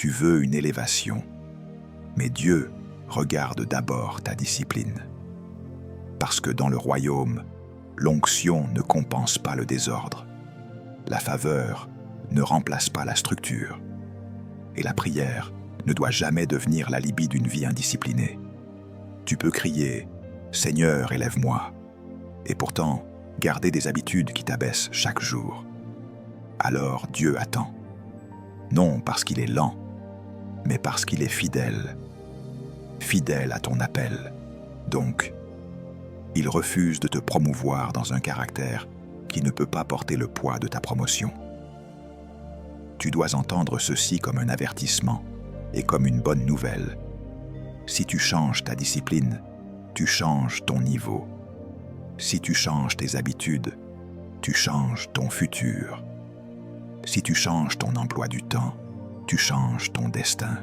Tu veux une élévation, mais Dieu regarde d'abord ta discipline. Parce que dans le royaume, l'onction ne compense pas le désordre, la faveur ne remplace pas la structure, et la prière ne doit jamais devenir l'alibi d'une vie indisciplinée. Tu peux crier « Seigneur, élève-moi » et pourtant garder des habitudes qui t'abaissent chaque jour. Alors Dieu attend, non parce qu'il est lent, mais parce qu'il est fidèle, fidèle à ton appel. Donc, il refuse de te promouvoir dans un caractère qui ne peut pas porter le poids de ta promotion. Tu dois entendre ceci comme un avertissement et comme une bonne nouvelle. Si tu changes ta discipline, tu changes ton niveau. Si tu changes tes habitudes, tu changes ton futur. Si tu changes ton emploi du temps, tu changes ton destin.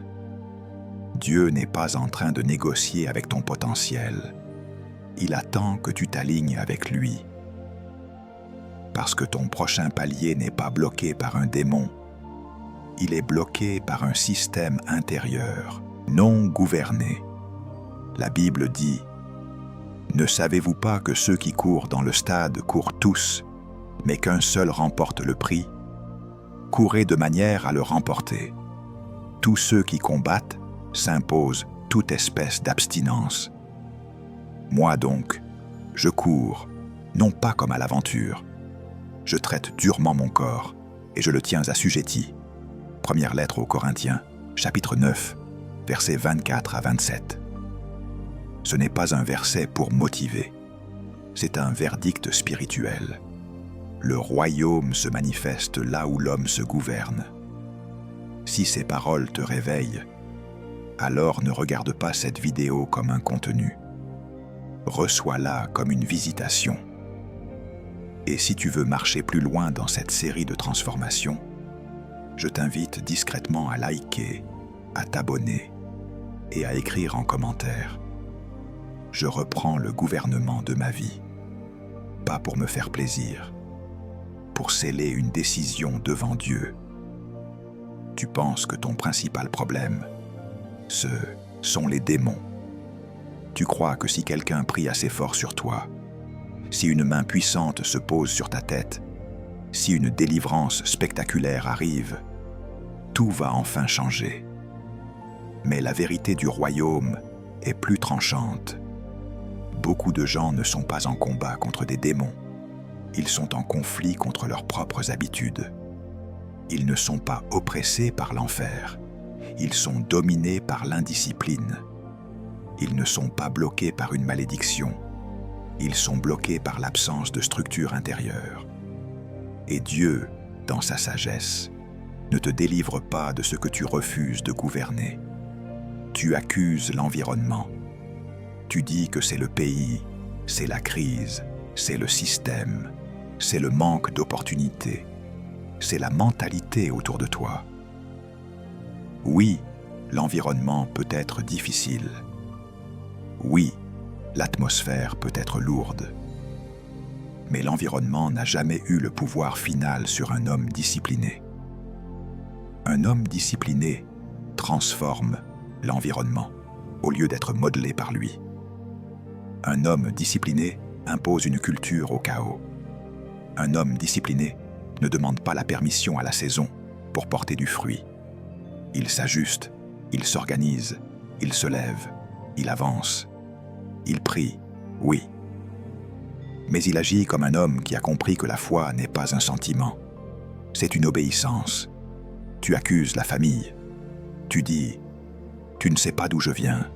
Dieu n'est pas en train de négocier avec ton potentiel. Il attend que tu t'alignes avec lui. Parce que ton prochain palier n'est pas bloqué par un démon. Il est bloqué par un système intérieur, non gouverné. La Bible dit « Ne savez-vous pas que ceux qui courent dans le stade courent tous, mais qu'un seul remporte le prix? Courez de manière à le remporter. Tous ceux qui combattent s'imposent toute espèce d'abstinence. Moi donc, je cours, non pas comme à l'aventure. Je traite durement mon corps et je le tiens assujetti. » Première lettre aux Corinthiens, chapitre 9, versets 24 à 27. Ce n'est pas un verset pour motiver, c'est un verdict spirituel. Le royaume se manifeste là où l'homme se gouverne. Si ces paroles te réveillent, alors ne regarde pas cette vidéo comme un contenu. Reçois-la comme une visitation. Et si tu veux marcher plus loin dans cette série de transformations, je t'invite discrètement à liker, à t'abonner et à écrire en commentaire. Je reprends le gouvernement de ma vie, pas pour me faire plaisir, pour sceller une décision devant Dieu. Tu penses que ton principal problème, ce sont les démons. Tu crois que si quelqu'un prie assez fort sur toi, si une main puissante se pose sur ta tête, si une délivrance spectaculaire arrive, tout va enfin changer. Mais la vérité du royaume est plus tranchante. Beaucoup de gens ne sont pas en combat contre des démons. Ils sont en conflit contre leurs propres habitudes. Ils ne sont pas oppressés par l'enfer. Ils sont dominés par l'indiscipline. Ils ne sont pas bloqués par une malédiction. Ils sont bloqués par l'absence de structure intérieure. Et Dieu, dans sa sagesse, ne te délivre pas de ce que tu refuses de gouverner. Tu accuses l'environnement. Tu dis que c'est le pays, c'est la crise, c'est le système, c'est le manque d'opportunités, c'est la mentalité autour de toi. Oui, l'environnement peut être difficile. Oui, l'atmosphère peut être lourde. Mais l'environnement n'a jamais eu le pouvoir final sur un homme discipliné. Un homme discipliné transforme l'environnement au lieu d'être modelé par lui. Un homme discipliné impose une culture au chaos. Un homme discipliné ne demande pas la permission à la saison pour porter du fruit. Il s'ajuste, il s'organise, il se lève, il avance, il prie, oui. Mais il agit comme un homme qui a compris que la foi n'est pas un sentiment, c'est une obéissance. Tu accuses la famille. Tu dis « Tu ne sais pas d'où je viens ».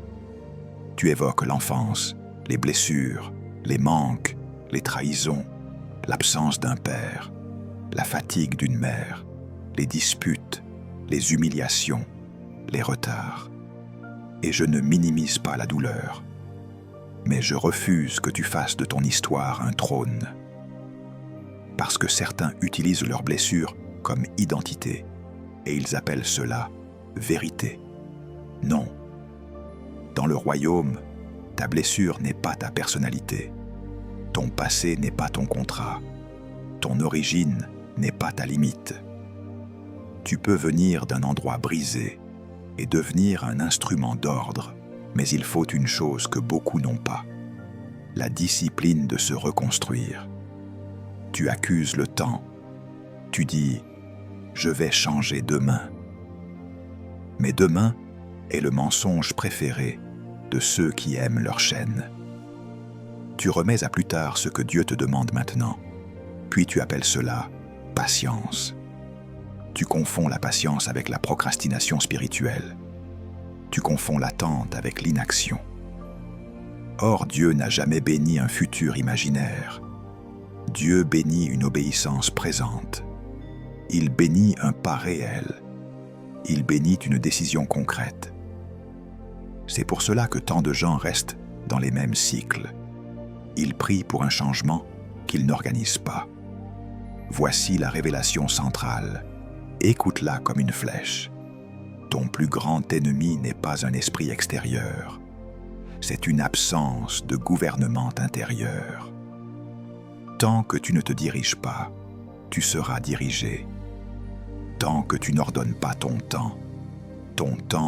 Tu évoques l'enfance, les blessures, les manques, les trahisons, l'absence d'un père, la fatigue d'une mère, les disputes, les humiliations, les retards. Et je ne minimise pas la douleur, mais je refuse que tu fasses de ton histoire un trône. Parce que certains utilisent leurs blessures comme identité, et ils appellent cela vérité. Non. Dans le royaume, ta blessure n'est pas ta personnalité. Ton passé n'est pas ton contrat. Ton origine n'est pas ta limite. Tu peux venir d'un endroit brisé, et devenir un instrument d'ordre. Mais il faut une chose que beaucoup n'ont pas, la discipline de se reconstruire. Tu accuses le temps. Tu dis « je vais changer demain ». Mais demain est le mensonge préféré de ceux qui aiment leur chaîne. Tu remets à plus tard ce que Dieu te demande maintenant, puis tu appelles cela patience. Tu confonds la patience avec la procrastination spirituelle. Tu confonds l'attente avec l'inaction. Or, Dieu n'a jamais béni un futur imaginaire. Dieu bénit une obéissance présente. Il bénit un pas réel. Il bénit une décision concrète. C'est pour cela que tant de gens restent dans les mêmes cycles. Ils prient pour un changement qu'ils n'organisent pas. Voici la révélation centrale. Écoute-la comme une flèche. Ton plus grand ennemi n'est pas un esprit extérieur. C'est une absence de gouvernement intérieur. Tant que tu ne te diriges pas, tu seras dirigé. Tant que tu n'ordonnes pas ton temps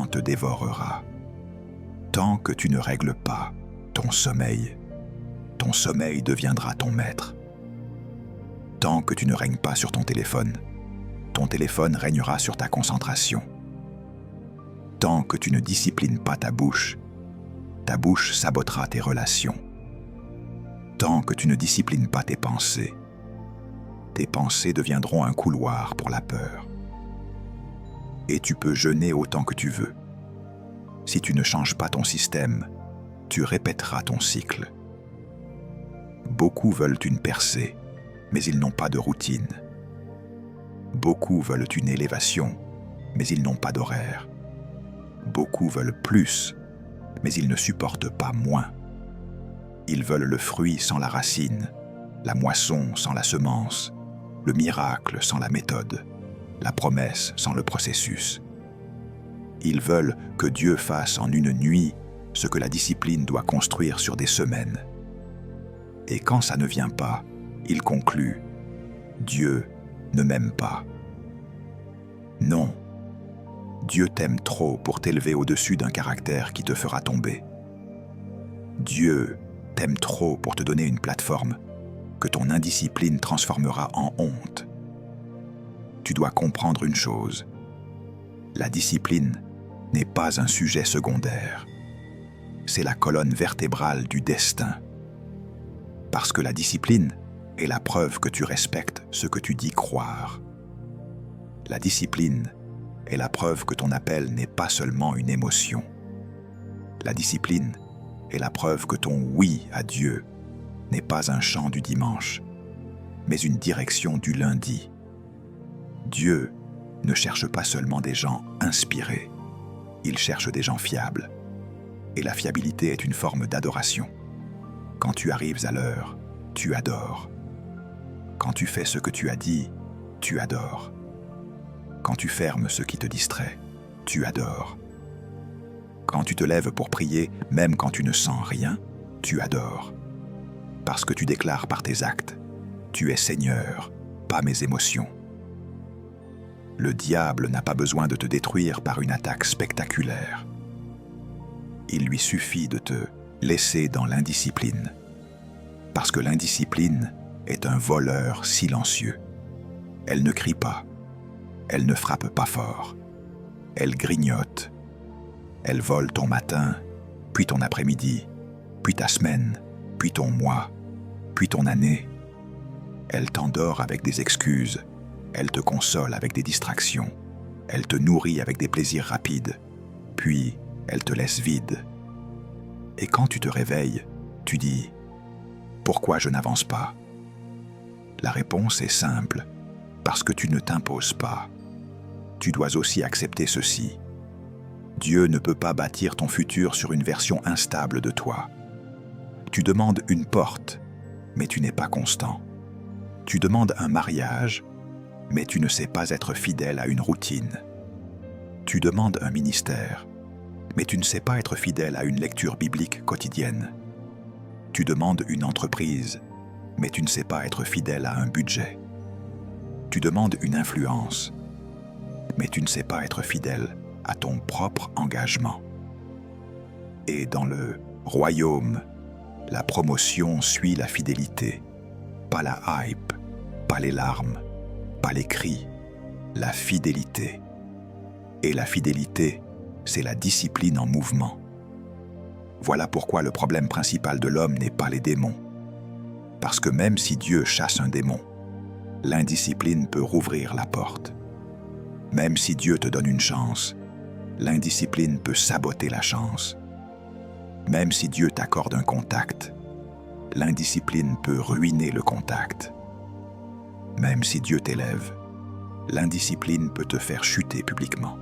te dévorera. Tant que tu ne règles pas ton sommeil deviendra ton maître. Tant que tu ne règnes pas sur ton téléphone régnera sur ta concentration. Tant que tu ne disciplines pas ta bouche sabotera tes relations. Tant que tu ne disciplines pas tes pensées deviendront un couloir pour la peur. Et tu peux jeûner autant que tu veux. Si tu ne changes pas ton système, tu répéteras ton cycle. Beaucoup veulent une percée, mais ils n'ont pas de routine. Beaucoup veulent une élévation, mais ils n'ont pas d'horaire. Beaucoup veulent plus, mais ils ne supportent pas moins. Ils veulent le fruit sans la racine, la moisson sans la semence, le miracle sans la méthode, la promesse sans le processus. Ils veulent que Dieu fasse en une nuit ce que la discipline doit construire sur des semaines. Et quand ça ne vient pas, ils concluent « Dieu ne m'aime pas ». Non, Dieu t'aime trop pour t'élever au-dessus d'un caractère qui te fera tomber. Dieu t'aime trop pour te donner une plateforme que ton indiscipline transformera en honte. Tu dois comprendre une chose. La discipline n'est pas un sujet secondaire. C'est la colonne vertébrale du destin. Parce que la discipline est la preuve que tu respectes ce que tu dis croire. La discipline est la preuve que ton appel n'est pas seulement une émotion. La discipline est la preuve que ton oui à Dieu n'est pas un chant du dimanche, mais une direction du lundi. Dieu ne cherche pas seulement des gens inspirés, il cherche des gens fiables. Et la fiabilité est une forme d'adoration. Quand tu arrives à l'heure, tu adores. Quand tu fais ce que tu as dit, tu adores. Quand tu fermes ce qui te distrait, tu adores. Quand tu te lèves pour prier, même quand tu ne sens rien, tu adores. Parce que tu déclares par tes actes, tu es Seigneur, pas mes émotions. Le diable n'a pas besoin de te détruire par une attaque spectaculaire. Il lui suffit de te laisser dans l'indiscipline. Parce que l'indiscipline est un voleur silencieux. Elle ne crie pas. Elle ne frappe pas fort. Elle grignote. Elle vole ton matin, puis ton après-midi, puis ta semaine, puis ton mois, puis ton année. Elle t'endort avec des excuses. Elle te console avec des distractions. Elle te nourrit avec des plaisirs rapides. Puis, elle te laisse vide. Et quand tu te réveilles, tu dis « Pourquoi je n'avance pas ?» La réponse est simple, parce que tu ne t'imposes pas. Tu dois aussi accepter ceci. Dieu ne peut pas bâtir ton futur sur une version instable de toi. Tu demandes une porte, mais tu n'es pas constant. Tu demandes un mariage, mais tu ne sais pas être fidèle à une routine. Tu demandes un ministère, mais tu ne sais pas être fidèle à une lecture biblique quotidienne. Tu demandes une entreprise, mais tu ne sais pas être fidèle à un budget. Tu demandes une influence, mais tu ne sais pas être fidèle à ton propre engagement. Et dans le royaume, la promotion suit la fidélité, pas la hype, pas les larmes, pas les cris, la fidélité. Et la fidélité, c'est la discipline en mouvement. Voilà pourquoi le problème principal de l'homme n'est pas les démons. Parce que même si Dieu chasse un démon, l'indiscipline peut rouvrir la porte. Même si Dieu te donne une chance, l'indiscipline peut saboter la chance. Même si Dieu t'accorde un contact, l'indiscipline peut ruiner le contact. Même si Dieu t'élève, l'indiscipline peut te faire chuter publiquement.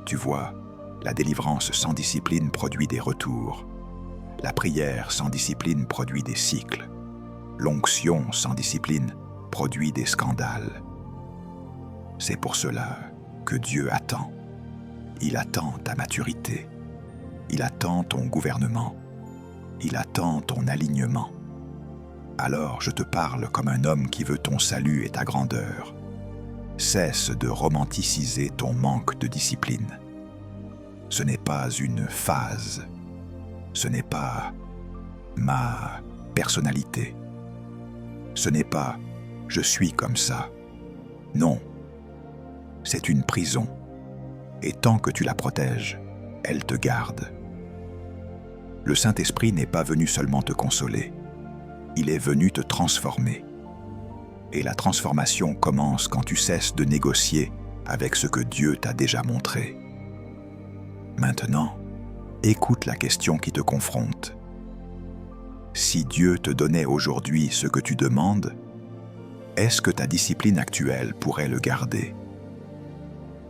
Tu vois, la délivrance sans discipline produit des retours. La prière sans discipline produit des cycles. L'onction sans discipline produit des scandales. C'est pour cela que Dieu attend. Il attend ta maturité. Il attend ton gouvernement. Il attend ton alignement. Alors je te parle comme un homme qui veut ton salut et ta grandeur. Cesse de romanticiser ton manque de discipline. Ce n'est pas une phase. Ce n'est pas ma personnalité. Ce n'est pas « je suis comme ça ». Non. C'est une prison. Et tant que tu la protèges, elle te garde. Le Saint-Esprit n'est pas venu seulement te consoler. Il est venu te transformer. Et la transformation commence quand tu cesses de négocier avec ce que Dieu t'a déjà montré. Maintenant, écoute la question qui te confronte. Si Dieu te donnait aujourd'hui ce que tu demandes, est-ce que ta discipline actuelle pourrait le garder?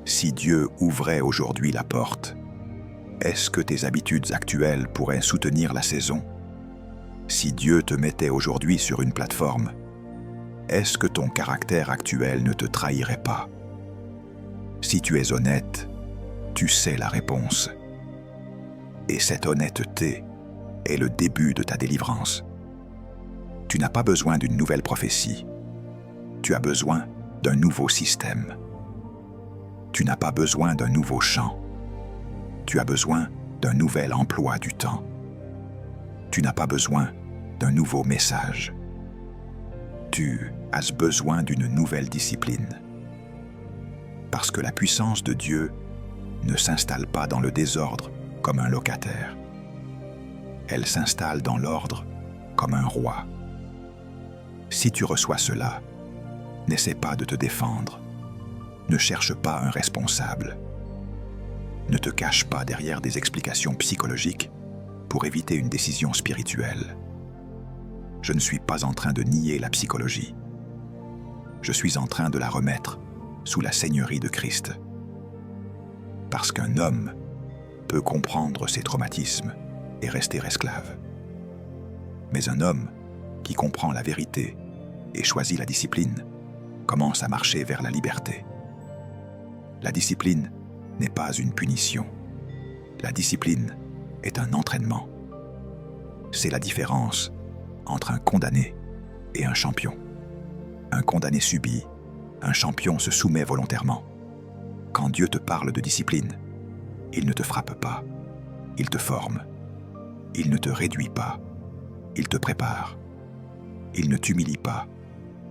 Si Dieu ouvrait aujourd'hui la porte, est-ce que tes habitudes actuelles pourraient soutenir la saison? Si Dieu te mettait aujourd'hui sur une plateforme, est-ce que ton caractère actuel ne te trahirait pas? Si tu es honnête, tu sais la réponse. Et cette honnêteté est le début de ta délivrance. Tu n'as pas besoin d'une nouvelle prophétie. Tu as besoin d'un nouveau système. Tu n'as pas besoin d'un nouveau chant. Tu as besoin d'un nouvel emploi du temps. Tu n'as pas besoin d'un nouveau message. Tu as besoin d'une nouvelle discipline. Parce que la puissance de Dieu ne s'installe pas dans le désordre comme un locataire. Elle s'installe dans l'ordre comme un roi. Si tu reçois cela, n'essaie pas de te défendre. Ne cherche pas un responsable. Ne te cache pas derrière des explications psychologiques pour éviter une décision spirituelle. Je ne suis pas en train de nier la psychologie. Je suis en train de la remettre sous la seigneurie de Christ. Parce qu'un homme peut comprendre ses traumatismes et rester esclave. Mais un homme qui comprend la vérité et choisit la discipline commence à marcher vers la liberté. La discipline n'est pas une punition. La discipline est un entraînement. C'est la différence entre un condamné et un champion. Un condamné subit, un champion se soumet volontairement. Quand Dieu te parle de discipline, il ne te frappe pas, il te forme. Il ne te réduit pas, il te prépare. Il ne t'humilie pas,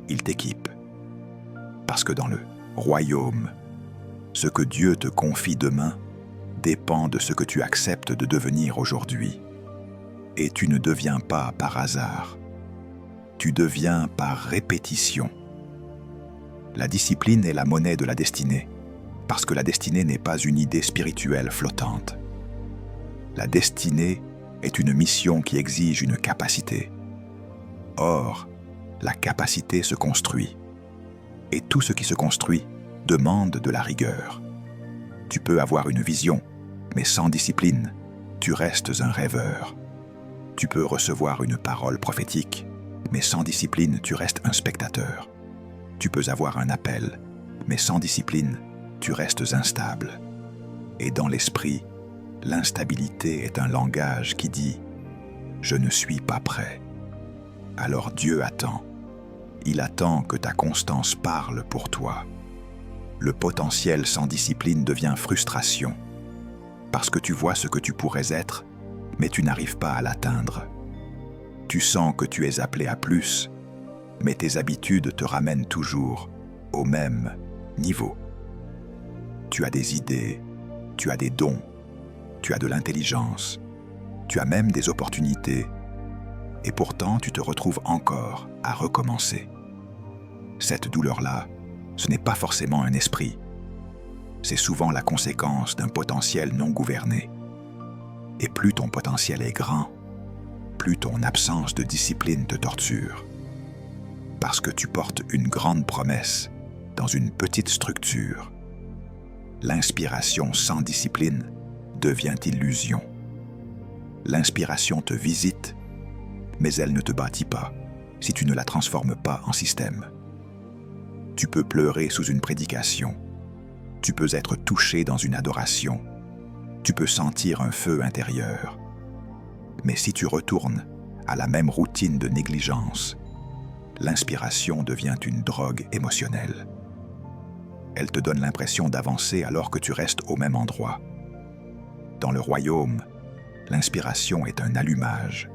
il t'équipe. Parce que dans le royaume, ce que Dieu te confie demain dépend de ce que tu acceptes de devenir aujourd'hui. Et tu ne deviens pas par hasard. Tu deviens par répétition. La discipline est la monnaie de la destinée, parce que la destinée n'est pas une idée spirituelle flottante. La destinée est une mission qui exige une capacité. Or, la capacité se construit. Et tout ce qui se construit demande de la rigueur. Tu peux avoir une vision, mais sans discipline, tu restes un rêveur. Tu peux recevoir une parole prophétique, mais sans discipline, tu restes un spectateur. Tu peux avoir un appel, mais sans discipline, tu restes instable. Et dans l'esprit, l'instabilité est un langage qui dit « Je ne suis pas prêt ». Alors Dieu attend. Il attend que ta constance parle pour toi. le potentiel sans discipline devient frustration, parce que tu vois ce que tu pourrais être, mais tu n'arrives pas à l'atteindre. Tu sens que tu es appelé à plus, mais tes habitudes te ramènent toujours au même niveau. Tu as des idées, tu as des dons, tu as de l'intelligence, tu as même des opportunités, et pourtant tu te retrouves encore à recommencer. Cette douleur-là, ce n'est pas forcément un esprit. C'est souvent la conséquence d'un potentiel non gouverné. Et plus ton potentiel est grand, plus ton absence de discipline te torture. Parce que tu portes une grande promesse dans une petite structure. L'inspiration sans discipline devient illusion. L'inspiration te visite, mais elle ne te bâtit pas si tu ne la transformes pas en système. Tu peux pleurer sous une prédication, tu peux être touché dans une adoration, tu peux sentir un feu intérieur. Mais si tu retournes à la même routine de négligence, l'inspiration devient une drogue émotionnelle. Elle te donne l'impression d'avancer alors que tu restes au même endroit. Dans le royaume, l'inspiration est un allumage,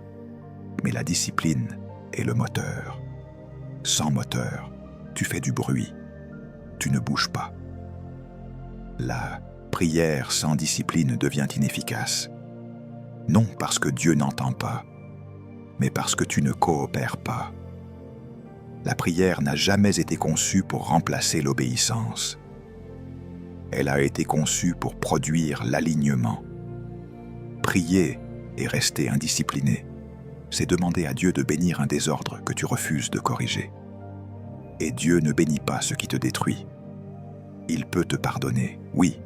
mais la discipline est le moteur. Sans moteur, tu fais du bruit, tu ne bouges pas. La prière sans discipline devient inefficace. Non parce que Dieu n'entend pas, mais parce que tu ne coopères pas. La prière n'a jamais été conçue pour remplacer l'obéissance. Elle a été conçue pour produire l'alignement. Prier et rester indiscipliné, c'est demander à Dieu de bénir un désordre que tu refuses de corriger. Et Dieu ne bénit pas ce qui te détruit. Il peut te pardonner, oui.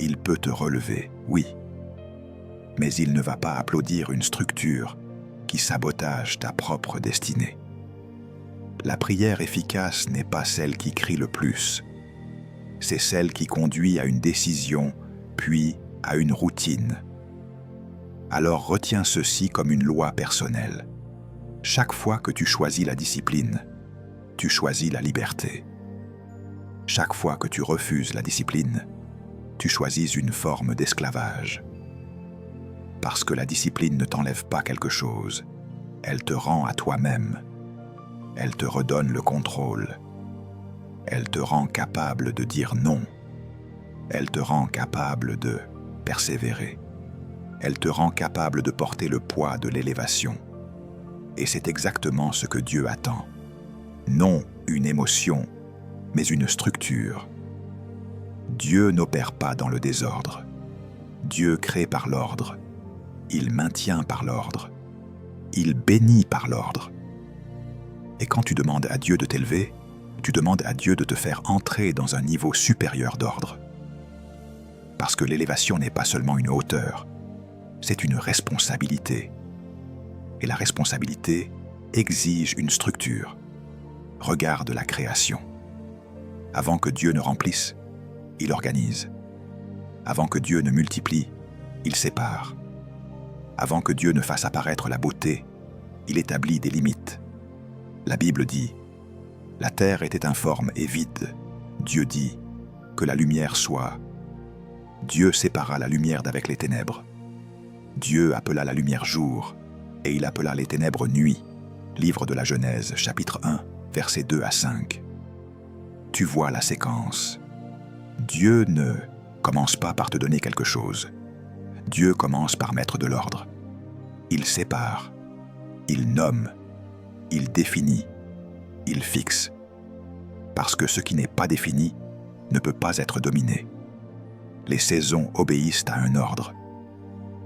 Il peut te relever, oui. Mais il ne va pas applaudir une structure qui sabotage ta propre destinée. La prière efficace n'est pas celle qui crie le plus. C'est celle qui conduit à une décision, puis à une routine. Alors retiens ceci comme une loi personnelle. Chaque fois que tu choisis la discipline, tu choisis la liberté. Chaque fois que tu refuses la discipline, tu choisis une forme d'esclavage. Parce que la discipline ne t'enlève pas quelque chose, elle te rend à toi-même. Elle te redonne le contrôle. Elle te rend capable de dire non. Elle te rend capable de persévérer. Elle te rend capable de porter le poids de l'élévation. Et c'est exactement ce que Dieu attend. Non une émotion, mais une structure. Dieu n'opère pas dans le désordre. Dieu crée par l'ordre. Il maintient par l'ordre. Il bénit par l'ordre. Et quand tu demandes à Dieu de t'élever, tu demandes à Dieu de te faire entrer dans un niveau supérieur d'ordre. Parce que l'élévation n'est pas seulement une hauteur, c'est une responsabilité. Et la responsabilité exige une structure. Regarde la création. Avant que Dieu ne remplisse, il organise. Avant que Dieu ne multiplie, il sépare. Avant que Dieu ne fasse apparaître la beauté, il établit des limites. La Bible dit « La terre était informe et vide. Dieu dit « Que la lumière soit. » Dieu sépara la lumière d'avec les ténèbres. Dieu appela la lumière jour, et il appela les ténèbres nuit. Livre de la Genèse, chapitre 1, versets 2 à 5. Tu vois la séquence. Dieu ne commence pas par te donner quelque chose. Dieu commence par mettre de l'ordre. Il sépare, il nomme, il définit, il fixe. Parce que ce qui n'est pas défini ne peut pas être dominé. Les saisons obéissent à un ordre.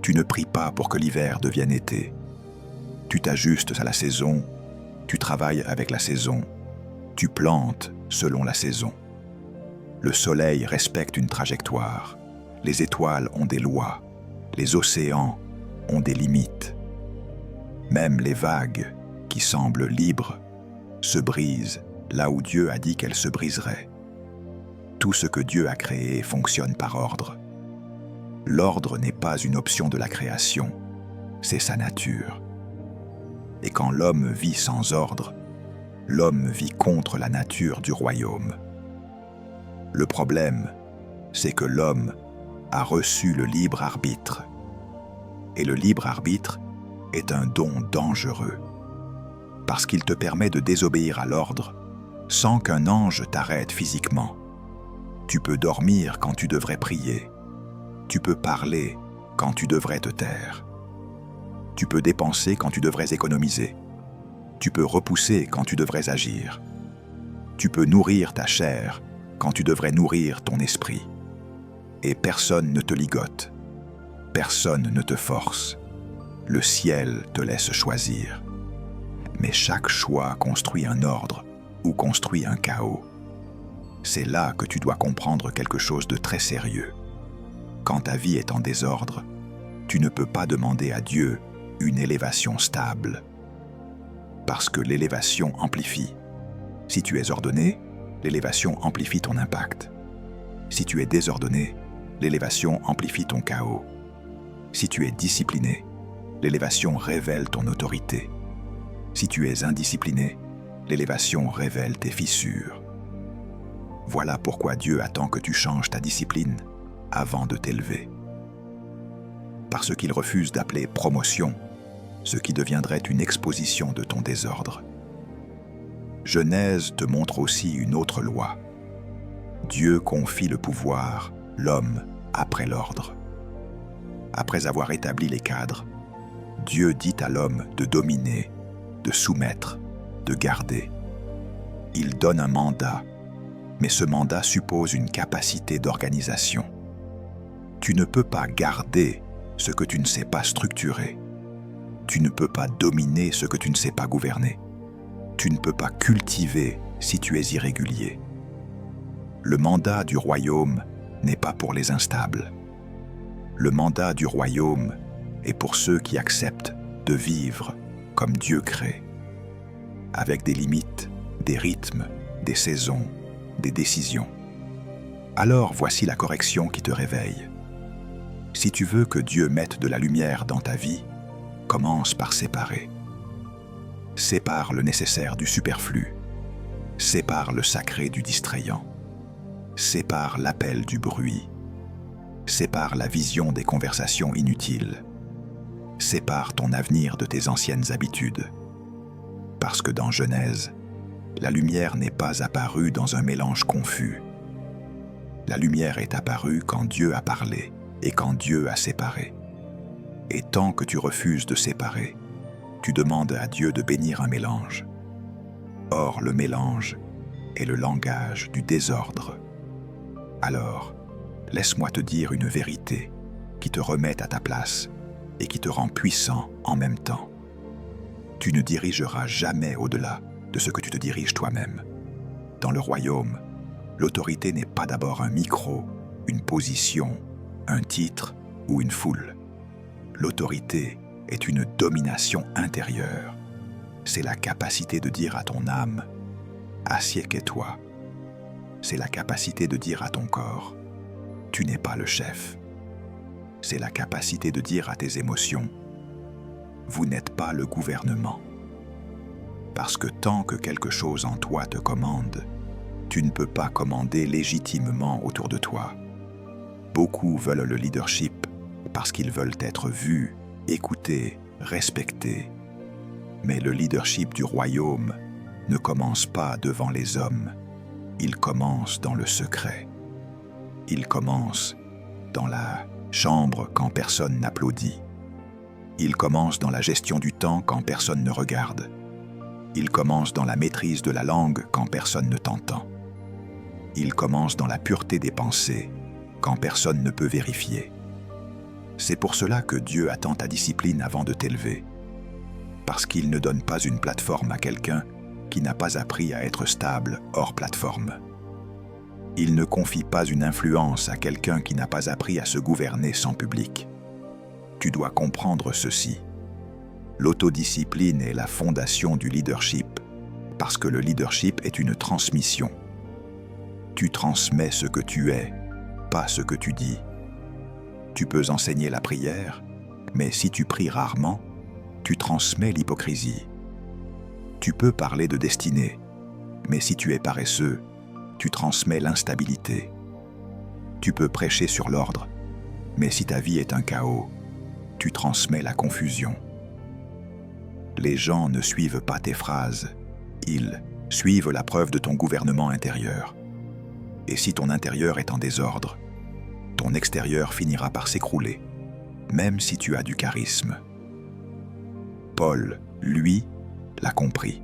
Tu ne pries pas pour que l'hiver devienne été. Tu t'ajustes à la saison, tu travailles avec la saison, tu plantes selon la saison. Le soleil respecte une trajectoire, les étoiles ont des lois, les océans ont des limites. Même les vagues, qui semblent libres, se brisent là où Dieu a dit qu'elles se briseraient. Tout ce que Dieu a créé fonctionne par ordre. L'ordre n'est pas une option de la création, c'est sa nature. Et quand l'homme vit sans ordre, l'homme vit contre la nature du royaume. Le problème, c'est que l'homme a reçu le libre arbitre. Et le libre arbitre est un don dangereux, parce qu'il te permet de désobéir à l'ordre sans qu'un ange t'arrête physiquement. Tu peux dormir quand tu devrais prier. Tu peux parler quand tu devrais te taire. Tu peux dépenser quand tu devrais économiser. Tu peux repousser quand tu devrais agir. Tu peux nourrir ta chair quand tu devrais nourrir ton esprit. Et personne ne te ligote. Personne ne te force. Le ciel te laisse choisir. Mais chaque choix construit un ordre ou construit un chaos. C'est là que tu dois comprendre quelque chose de très sérieux. Quand ta vie est en désordre, tu ne peux pas demander à Dieu une élévation stable. Parce que l'élévation amplifie. Si tu es ordonné, l'élévation amplifie ton impact. Si tu es désordonné, l'élévation amplifie ton chaos. Si tu es discipliné, l'élévation révèle ton autorité. Si tu es indiscipliné, l'élévation révèle tes fissures. Voilà pourquoi Dieu attend que tu changes ta discipline avant de t'élever. Parce qu'il refuse d'appeler promotion ce qui deviendrait une exposition de ton désordre. Genèse te montre aussi une autre loi. Dieu confie le pouvoir, l'homme, après l'ordre. Après avoir établi les cadres, Dieu dit à l'homme de dominer, de soumettre, de garder. Il donne un mandat, mais ce mandat suppose une capacité d'organisation. Tu ne peux pas garder ce que tu ne sais pas structurer. Tu ne peux pas dominer ce que tu ne sais pas gouverner. Tu ne peux pas cultiver si tu es irrégulier. Le mandat du royaume n'est pas pour les instables. Le mandat du royaume est pour ceux qui acceptent de vivre comme Dieu crée, avec des limites, des rythmes, des saisons, des décisions. Alors voici la correction qui te réveille. Si tu veux que Dieu mette de la lumière dans ta vie, commence par séparer. Sépare le nécessaire du superflu. Sépare le sacré du distrayant. Sépare l'appel du bruit. Sépare la vision des conversations inutiles. Sépare ton avenir de tes anciennes habitudes. Parce que dans Genèse, la lumière n'est pas apparue dans un mélange confus. La lumière est apparue quand Dieu a parlé et quand Dieu a séparé. Et tant que tu refuses de séparer, tu demandes à Dieu de bénir un mélange. Or, le mélange est le langage du désordre. Alors, laisse-moi te dire une vérité qui te remet à ta place et qui te rend puissant en même temps. Tu ne dirigeras jamais au-delà de ce que tu te diriges toi-même. Dans le royaume, l'autorité n'est pas d'abord un micro, une position, un titre ou une foule. L'autorité est une domination intérieure. C'est la capacité de dire à ton âme « assieds-toi ». C'est la capacité de dire à ton corps « tu n'es pas le chef ». C'est la capacité de dire à tes émotions « vous n'êtes pas le gouvernement ». Parce que tant que quelque chose en toi te commande, tu ne peux pas commander légitimement autour de toi. Beaucoup veulent le leadership parce qu'ils veulent être vus, écoutés, respectés. Mais le leadership du royaume ne commence pas devant les hommes, il commence dans le secret. Il commence dans la chambre quand personne n'applaudit. Il commence dans la gestion du temps quand personne ne regarde. Il commence dans la maîtrise de la langue quand personne ne t'entend. Il commence dans la pureté des pensées quand personne ne peut vérifier. C'est pour cela que Dieu attend ta discipline avant de t'élever. Parce qu'il ne donne pas une plateforme à quelqu'un qui n'a pas appris à être stable hors plateforme. Il ne confie pas une influence à quelqu'un qui n'a pas appris à se gouverner sans public. Tu dois comprendre ceci. L'autodiscipline est la fondation du leadership, parce que le leadership est une transmission. Tu transmets ce que tu es, pas ce que tu dis. Tu peux enseigner la prière, mais si tu pries rarement, tu transmets l'hypocrisie. Tu peux parler de destinée, mais si tu es paresseux, tu transmets l'instabilité. Tu peux prêcher sur l'ordre, mais si ta vie est un chaos, tu transmets la confusion. Les gens ne suivent pas tes phrases, ils suivent la preuve de ton gouvernement intérieur. Et si ton intérieur est en désordre, ton extérieur finira par s'écrouler, même si tu as du charisme. Paul, lui, l'a compris.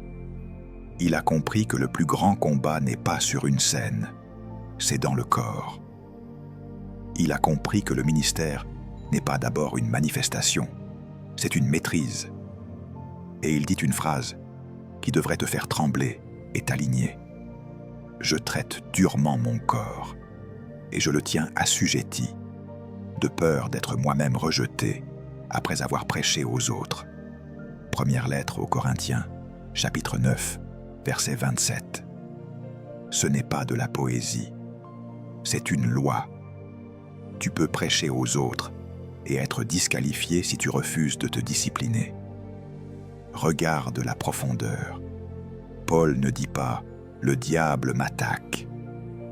Il a compris que le plus grand combat n'est pas sur une scène, c'est dans le corps. Il a compris que le ministère n'est pas d'abord une manifestation, c'est une maîtrise. Et il dit une phrase qui devrait te faire trembler et t'aligner. Je traite durement mon corps et je le tiens assujetti, de peur d'être moi-même rejeté après avoir prêché aux autres. Première lettre aux Corinthiens, chapitre 9, verset 27. Ce n'est pas de la poésie, c'est une loi. Tu peux prêcher aux autres et être disqualifié si tu refuses de te discipliner. Regarde la profondeur. Paul ne dit pas « le diable m'attaque ».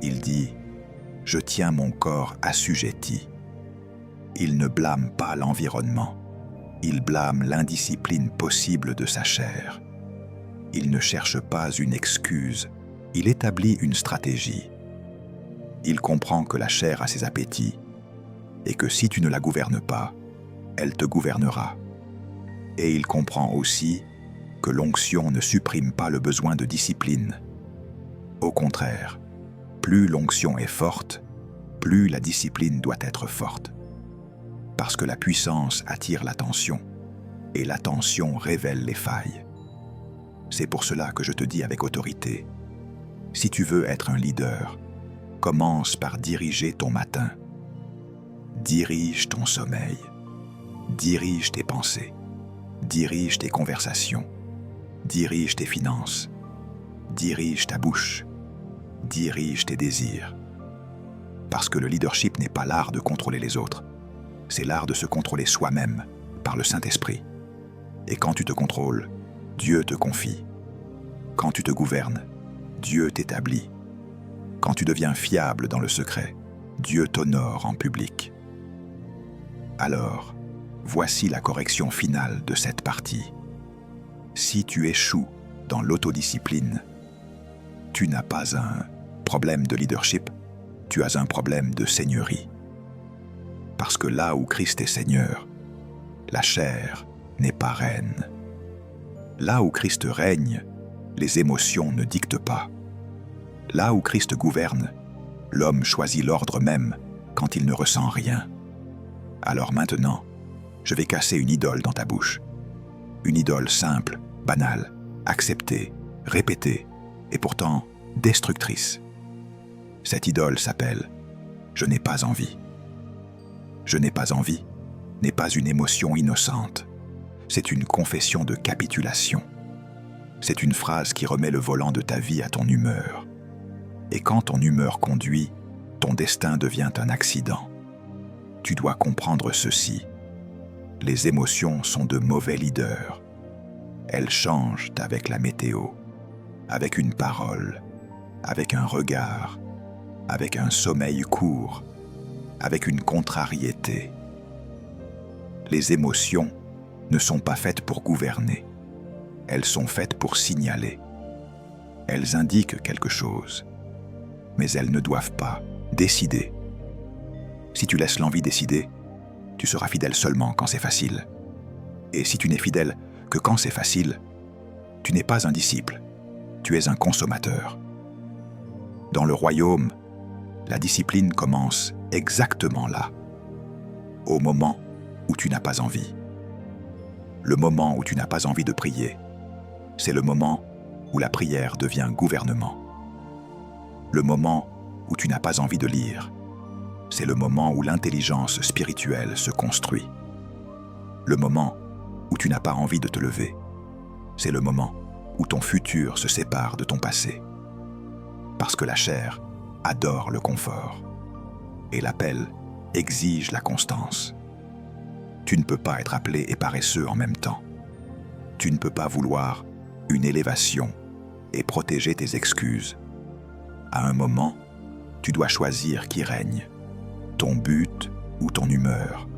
Il dit « je tiens mon corps assujetti ». Il ne blâme pas l'environnement. Il blâme l'indiscipline possible de sa chair. Il ne cherche pas une excuse, il établit une stratégie. Il comprend que la chair a ses appétits et que si tu ne la gouvernes pas, elle te gouvernera. Et il comprend aussi que l'onction ne supprime pas le besoin de discipline. Au contraire, plus l'onction est forte, plus la discipline doit être forte. Parce que la puissance attire l'attention, et l'attention révèle les failles. C'est pour cela que je te dis avec autorité, si tu veux être un leader, commence par diriger ton matin. Dirige ton sommeil. Dirige tes pensées. Dirige tes conversations. Dirige tes finances. Dirige ta bouche. Dirige tes désirs. Parce que le leadership n'est pas l'art de contrôler les autres, c'est l'art de se contrôler soi-même par le Saint-Esprit. Et quand tu te contrôles, Dieu te confie. Quand tu te gouvernes, Dieu t'établit. Quand tu deviens fiable dans le secret, Dieu t'honore en public. Alors, voici la correction finale de cette partie. Si tu échoues dans l'autodiscipline, tu n'as pas un problème de leadership, tu as un problème de seigneurie. Parce que là où Christ est Seigneur, la chair n'est pas reine. Là où Christ règne, les émotions ne dictent pas. Là où Christ gouverne, l'homme choisit l'ordre même quand il ne ressent rien. Alors maintenant, je vais casser une idole dans ta bouche. Une idole simple, banale, acceptée, répétée, et pourtant destructrice. Cette idole s'appelle « Je n'ai pas envie ». Je n'ai pas envie n'est pas une émotion innocente. C'est une confession de capitulation. C'est une phrase qui remet le volant de ta vie à ton humeur. Et quand ton humeur conduit, ton destin devient un accident. Tu dois comprendre ceci. Les émotions sont de mauvais leaders. Elles changent avec la météo, avec une parole, avec un regard, avec un sommeil court, avec une contrariété. Les émotions ne sont pas faites pour gouverner. Elles sont faites pour signaler. Elles indiquent quelque chose, mais elles ne doivent pas décider. Si tu laisses l'envie décider, tu seras fidèle seulement quand c'est facile. Et si tu n'es fidèle que quand c'est facile, tu n'es pas un disciple, tu es un consommateur. Dans le royaume, la discipline commence exactement là, au moment où tu n'as pas envie. Le moment où tu n'as pas envie de prier, c'est le moment où la prière devient gouvernement. Le moment où tu n'as pas envie de lire, c'est le moment où l'intelligence spirituelle se construit. Le moment où tu n'as pas envie de te lever, c'est le moment où ton futur se sépare de ton passé. Parce que la chair adore le confort et l'appel exige la constance. Tu ne peux pas être appelé et paresseux en même temps. Tu ne peux pas vouloir une élévation et protéger tes excuses. À un moment, tu dois choisir qui règne, ton but ou ton humeur.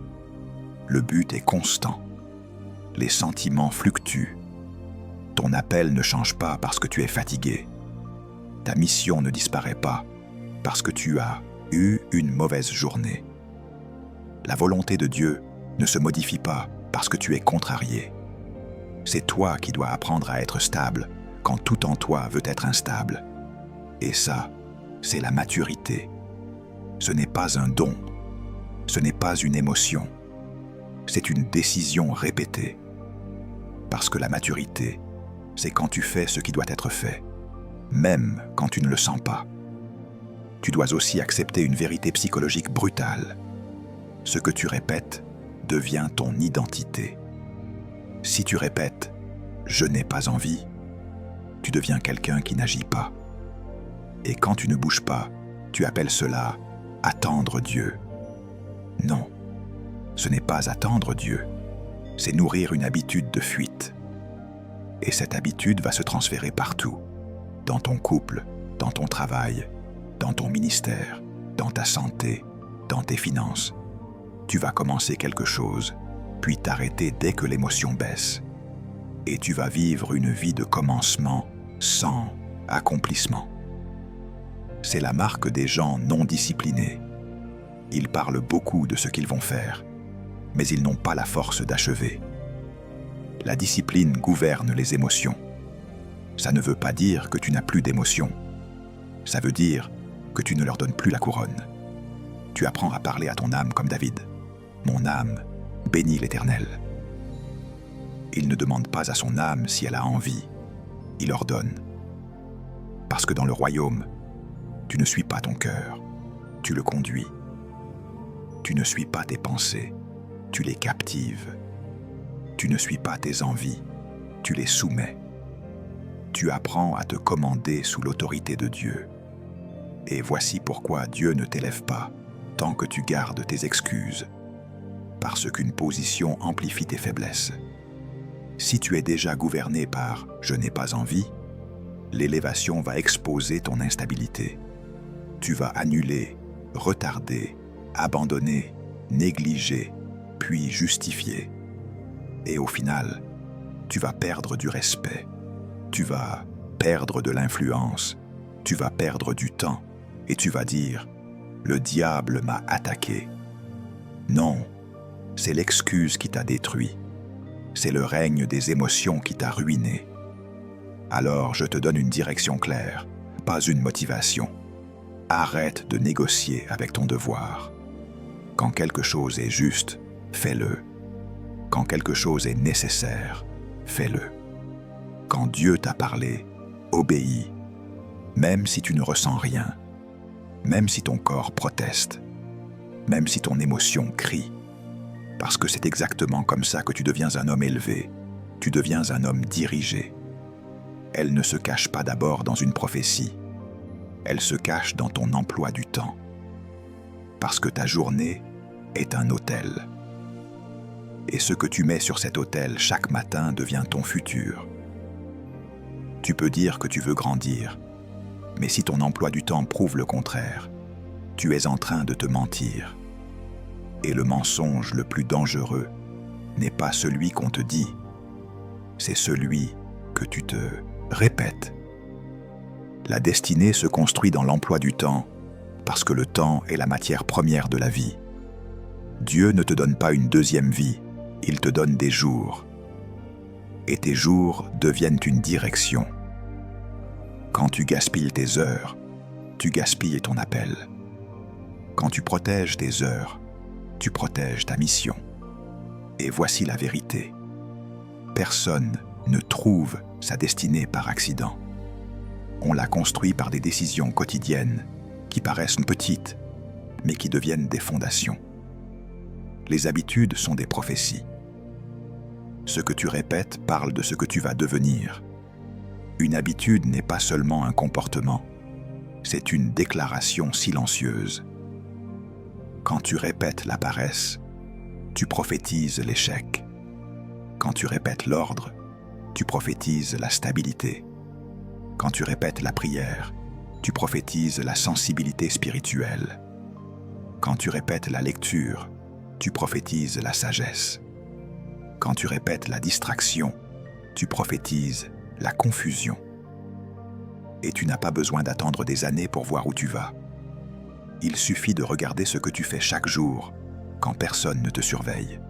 Le but est constant. Les sentiments fluctuent. Ton appel ne change pas parce que tu es fatigué. Ta mission ne disparaît pas parce que tu as eu une mauvaise journée. La volonté de Dieu ne se modifie pas parce que tu es contrarié. C'est toi qui dois apprendre à être stable quand tout en toi veut être instable. Et ça, c'est la maturité. Ce n'est pas un don. Ce n'est pas une émotion. C'est une décision répétée. Parce que la maturité, c'est quand tu fais ce qui doit être fait, même quand tu ne le sens pas. Tu dois aussi accepter une vérité psychologique brutale. Ce que tu répètes devient ton identité. Si tu répètes « je n'ai pas envie », tu deviens quelqu'un qui n'agit pas. Et quand tu ne bouges pas, tu appelles cela « attendre Dieu ». Non, ce n'est pas attendre Dieu, c'est nourrir une habitude de fuite. Et cette habitude va se transférer partout, dans ton couple, dans ton travail, dans ton ministère, dans ta santé, dans tes finances. Tu vas commencer quelque chose, puis t'arrêter dès que l'émotion baisse. Et tu vas vivre une vie de commencement sans accomplissement. C'est la marque des gens non disciplinés. Ils parlent beaucoup de ce qu'ils vont faire, mais ils n'ont pas la force d'achever. La discipline gouverne les émotions. Ça ne veut pas dire que tu n'as plus d'émotions. Ça veut dire que tu ne leur donnes plus la couronne. Tu apprends à parler à ton âme comme David. « Mon âme, bénis l'Éternel. » Il ne demande pas à son âme si elle a envie. Il ordonne. Parce que dans le royaume, tu ne suis pas ton cœur, tu le conduis. Tu ne suis pas tes pensées, tu les captives. Tu ne suis pas tes envies, tu les soumets. Tu apprends à te commander sous l'autorité de Dieu. Et voici pourquoi Dieu ne t'élève pas tant que tu gardes tes excuses. Parce qu'une position amplifie tes faiblesses. Si tu es déjà gouverné par « je n'ai pas envie », l'élévation va exposer ton instabilité. Tu vas annuler, retarder, abandonner, négliger, puis justifier. Et au final, tu vas perdre du respect, tu vas perdre de l'influence, tu vas perdre du temps et tu vas dire « le diable m'a attaqué ». Non, c'est l'excuse qui t'a détruit. C'est le règne des émotions qui t'a ruiné. Alors je te donne une direction claire, pas une motivation. Arrête de négocier avec ton devoir. Quand quelque chose est juste, fais-le. Quand quelque chose est nécessaire, fais-le. Quand Dieu t'a parlé, obéis, même si tu ne ressens rien, même si ton corps proteste, même si ton émotion crie. Parce que c'est exactement comme ça que tu deviens un homme élevé, tu deviens un homme dirigé. Elle ne se cache pas d'abord dans une prophétie, elle se cache dans ton emploi du temps. Parce que ta journée est un autel. Et ce que tu mets sur cet autel chaque matin devient ton futur. Tu peux dire que tu veux grandir, mais si ton emploi du temps prouve le contraire, tu es en train de te mentir. Et le mensonge le plus dangereux n'est pas celui qu'on te dit, c'est celui que tu te répètes. La destinée se construit dans l'emploi du temps parce que le temps est la matière première de la vie. Dieu ne te donne pas une deuxième vie, il te donne des jours. Et tes jours deviennent une direction. Quand tu gaspilles tes heures, tu gaspilles ton appel. Quand tu protèges tes heures, tu protèges ta mission. Et voici la vérité. Personne ne trouve sa destinée par accident. On la construit par des décisions quotidiennes qui paraissent petites, mais qui deviennent des fondations. Les habitudes sont des prophéties. Ce que tu répètes parle de ce que tu vas devenir. Une habitude n'est pas seulement un comportement, c'est une déclaration silencieuse. Quand tu répètes la paresse, tu prophétises l'échec. Quand tu répètes l'ordre, tu prophétises la stabilité. Quand tu répètes la prière, tu prophétises la sensibilité spirituelle. Quand tu répètes la lecture, tu prophétises la sagesse. Quand tu répètes la distraction, tu prophétises la confusion. Et tu n'as pas besoin d'attendre des années pour voir où tu vas. Il suffit de regarder ce que tu fais chaque jour, quand personne ne te surveille.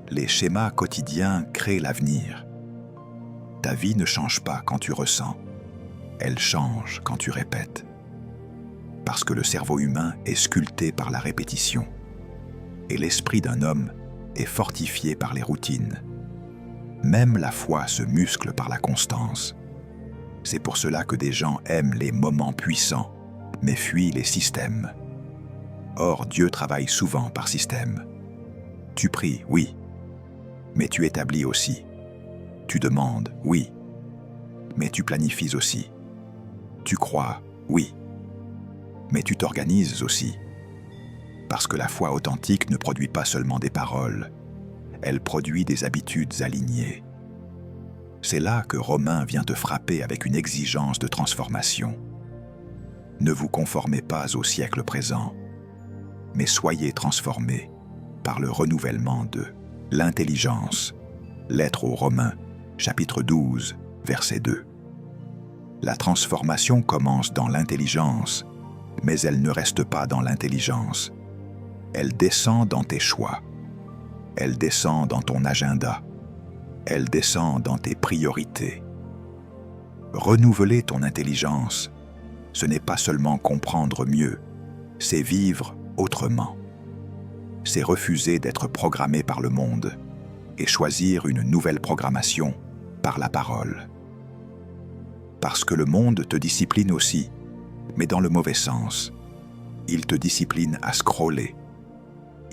Les schémas quotidiens créent l'avenir. Ta vie ne change pas quand tu ressens, elle change quand tu répètes. Parce que le cerveau humain est sculpté par la répétition, et l'esprit d'un homme est fortifié par les routines. Même la foi se muscle par la constance. C'est pour cela que des gens aiment les moments puissants, mais fuient les systèmes. Or, Dieu travaille souvent par système. Tu pries, oui, mais tu établis aussi. Tu demandes, oui, mais tu planifies aussi. Tu crois, oui, mais tu t'organises aussi. Parce que la foi authentique ne produit pas seulement des paroles, elle produit des habitudes alignées. C'est là que Romain vient te frapper avec une exigence de transformation. Ne vous conformez pas au siècle présent, mais soyez transformés par le renouvellement de l'intelligence. Lettre aux Romains, chapitre 12, verset 2. La transformation commence dans l'intelligence, mais elle ne reste pas dans l'intelligence. Elle descend dans tes choix. Elle descend dans ton agenda. Elle descend dans tes priorités. Renouveler ton intelligence, ce n'est pas seulement comprendre mieux, c'est vivre autrement. C'est refuser d'être programmé par le monde et choisir une nouvelle programmation par la parole. Parce que le monde te discipline aussi, mais dans le mauvais sens. Il te discipline à scroller.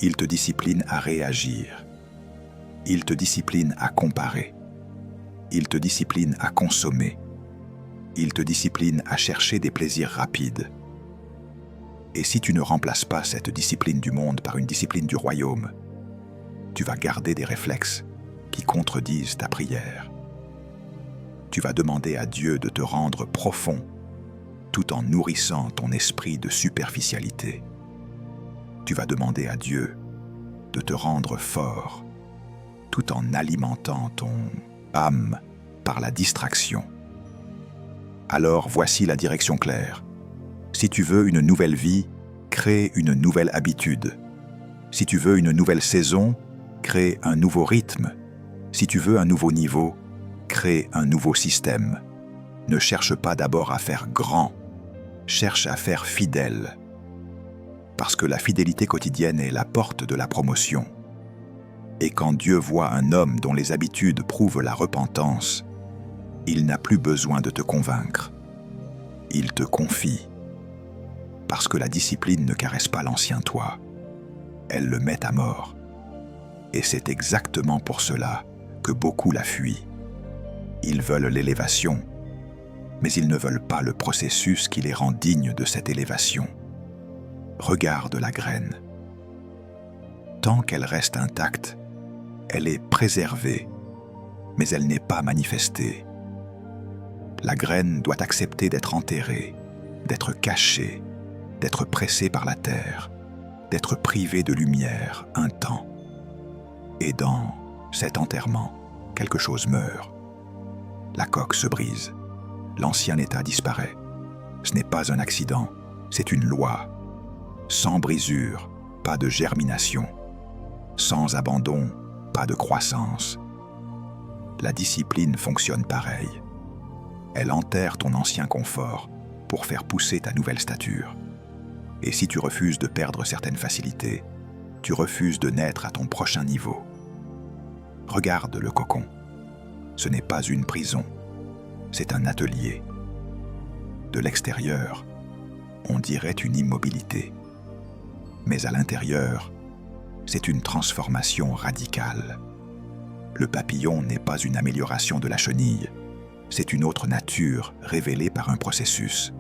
Il te discipline à réagir. Il te discipline à comparer. Il te discipline à consommer. Il te discipline à chercher des plaisirs rapides. Et si tu ne remplaces pas cette discipline du monde par une discipline du royaume, tu vas garder des réflexes qui contredisent ta prière. Tu vas demander à Dieu de te rendre profond tout en nourrissant ton esprit de superficialité. Tu vas demander à Dieu de te rendre fort tout en alimentant ton âme par la distraction. Alors voici la direction claire. Si tu veux une nouvelle vie, crée une nouvelle habitude. Si tu veux une nouvelle saison, crée un nouveau rythme. Si tu veux un nouveau niveau, crée un nouveau système. Ne cherche pas d'abord à faire grand, cherche à faire fidèle. Parce que la fidélité quotidienne est la porte de la promotion. Et quand Dieu voit un homme dont les habitudes prouvent la repentance, il n'a plus besoin de te convaincre. Il te confie. Parce que la discipline ne caresse pas l'ancien toi, elle le met à mort. Et c'est exactement pour cela que beaucoup la fuient. Ils veulent l'élévation, mais ils ne veulent pas le processus qui les rend dignes de cette élévation. Regarde la graine. Tant qu'elle reste intacte, elle est préservée, mais elle n'est pas manifestée. La graine doit accepter d'être enterrée, d'être cachée, d'être pressée par la terre, d'être privée de lumière un temps. Et dans cet enterrement, quelque chose meurt. La coque se brise. L'ancien état disparaît. Ce n'est pas un accident, c'est une loi. Sans brisure, pas de germination. Sans abandon, pas de croissance. La discipline fonctionne pareil. Elle enterre ton ancien confort pour faire pousser ta nouvelle stature. Et si tu refuses de perdre certaines facilités, tu refuses de naître à ton prochain niveau. Regarde le cocon. Ce n'est pas une prison, c'est un atelier. De l'extérieur, on dirait une immobilité. Mais à l'intérieur, c'est une transformation radicale. Le papillon n'est pas une amélioration de la chenille, c'est une autre nature révélée par un processus.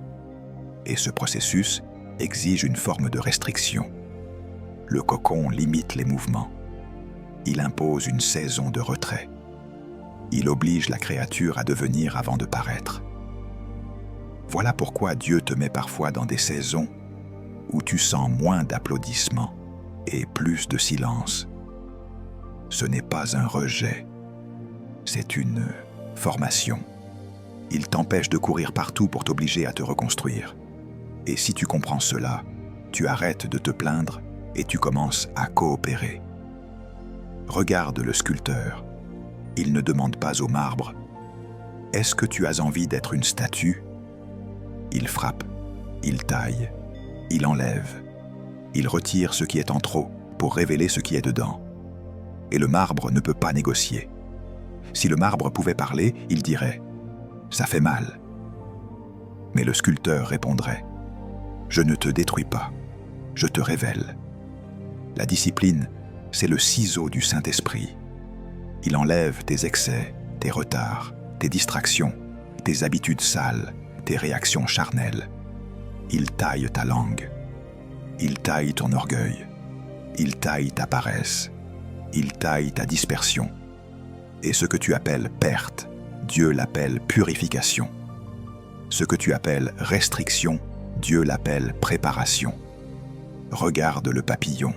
Et ce processus exige une forme de restriction. Le cocon limite les mouvements. Il impose une saison de retrait. Il oblige la créature à devenir avant de paraître. Voilà pourquoi Dieu te met parfois dans des saisons où tu sens moins d'applaudissements et plus de silence. Ce n'est pas un rejet, c'est une formation. Il t'empêche de courir partout pour t'obliger à te reconstruire. Et si tu comprends cela, tu arrêtes de te plaindre et tu commences à coopérer. Regarde le sculpteur. Il ne demande pas au marbre « Est-ce que tu as envie d'être une statue ?» Il frappe, il taille, il enlève, il retire ce qui est en trop pour révéler ce qui est dedans. Et le marbre ne peut pas négocier. Si le marbre pouvait parler, il dirait « Ça fait mal ». Mais le sculpteur répondrait « Je ne te détruis pas, je te révèle ». La discipline, c'est le ciseau du Saint-Esprit. Il enlève tes excès, tes retards, tes distractions, tes habitudes sales, tes réactions charnelles. Il taille ta langue. Il taille ton orgueil. Il taille ta paresse. Il taille ta dispersion. Et ce que tu appelles perte, Dieu l'appelle purification. Ce que tu appelles restriction, Dieu l'appelle préparation. Regarde le papillon.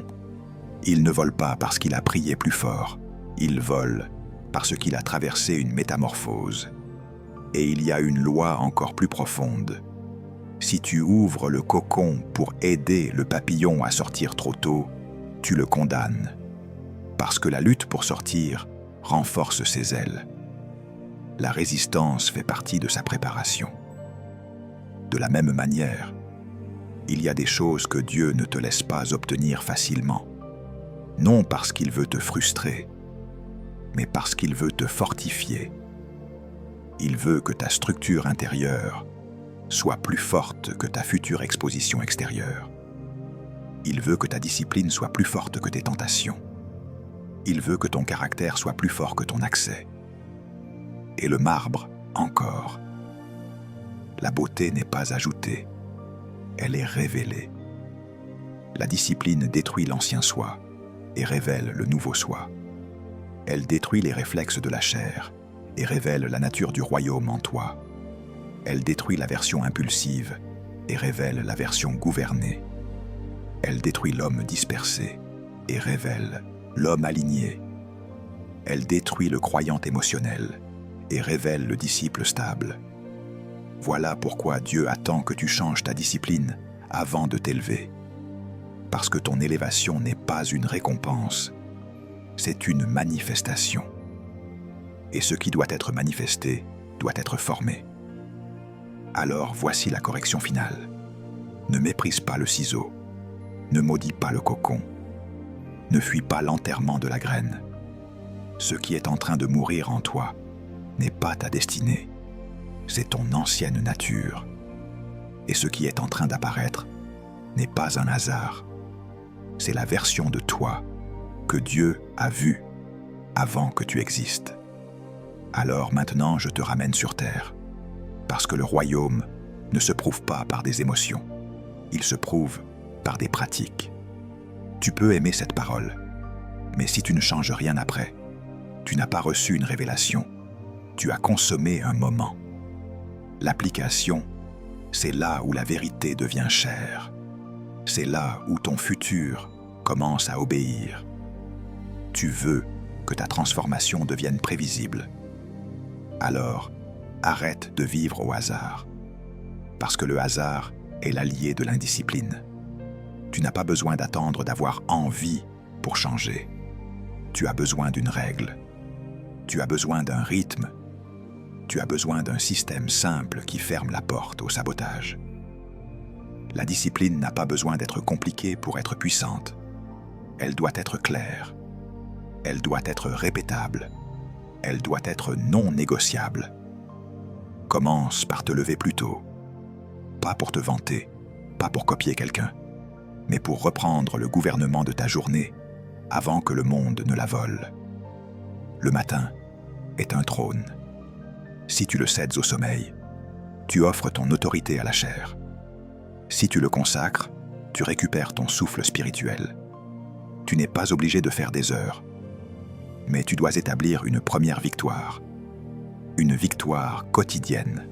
Il ne vole pas parce qu'il a prié plus fort. Il vole parce qu'il a traversé une métamorphose. Et il y a une loi encore plus profonde. Si tu ouvres le cocon pour aider le papillon à sortir trop tôt, tu le condamnes. Parce que la lutte pour sortir renforce ses ailes. La résistance fait partie de sa préparation. De la même manière, il y a des choses que Dieu ne te laisse pas obtenir facilement. Non parce qu'il veut te frustrer, mais parce qu'il veut te fortifier. Il veut que ta structure intérieure soit plus forte que ta future exposition extérieure. Il veut que ta discipline soit plus forte que tes tentations. Il veut que ton caractère soit plus fort que ton accès. Et le marbre, encore. La beauté n'est pas ajoutée, elle est révélée. La discipline détruit l'ancien soi et révèle le nouveau soi. Elle détruit les réflexes de la chair et révèle la nature du royaume en toi. Elle détruit la version impulsive et révèle la version gouvernée. Elle détruit l'homme dispersé et révèle l'homme aligné. Elle détruit le croyant émotionnel et révèle le disciple stable. Voilà pourquoi Dieu attend que tu changes ta discipline avant de t'élever. Parce que ton élévation n'est pas une récompense, c'est une manifestation. Et ce qui doit être manifesté doit être formé. Alors voici la correction finale. Ne méprise pas le ciseau, ne maudis pas le cocon, ne fuis pas l'enterrement de la graine. Ce qui est en train de mourir en toi n'est pas ta destinée, c'est ton ancienne nature. Et ce qui est en train d'apparaître n'est pas un hasard, c'est la version de toi que Dieu a vue avant que tu existes. Alors maintenant je te ramène sur terre, parce que le royaume ne se prouve pas par des émotions, il se prouve par des pratiques. Tu peux aimer cette parole, mais si tu ne changes rien après, tu n'as pas reçu une révélation, tu as consommé un moment. L'application, c'est là où la vérité devient chère. C'est là où ton futur commence à obéir. Tu veux que ta transformation devienne prévisible. Alors, arrête de vivre au hasard. Parce que le hasard est l'allié de l'indiscipline. Tu n'as pas besoin d'attendre d'avoir envie pour changer. Tu as besoin d'une règle. Tu as besoin d'un rythme. Tu as besoin d'un système simple qui ferme la porte au sabotage. La discipline n'a pas besoin d'être compliquée pour être puissante. Elle doit être claire. Elle doit être répétable. Elle doit être non négociable. Commence par te lever plus tôt. Pas pour te vanter, pas pour copier quelqu'un, mais pour reprendre le gouvernement de ta journée avant que le monde ne la vole. Le matin est un trône. Si tu le cèdes au sommeil, tu offres ton autorité à la chair. Si tu le consacres, tu récupères ton souffle spirituel. Tu n'es pas obligé de faire des heures, mais tu dois établir une première victoire, une victoire quotidienne.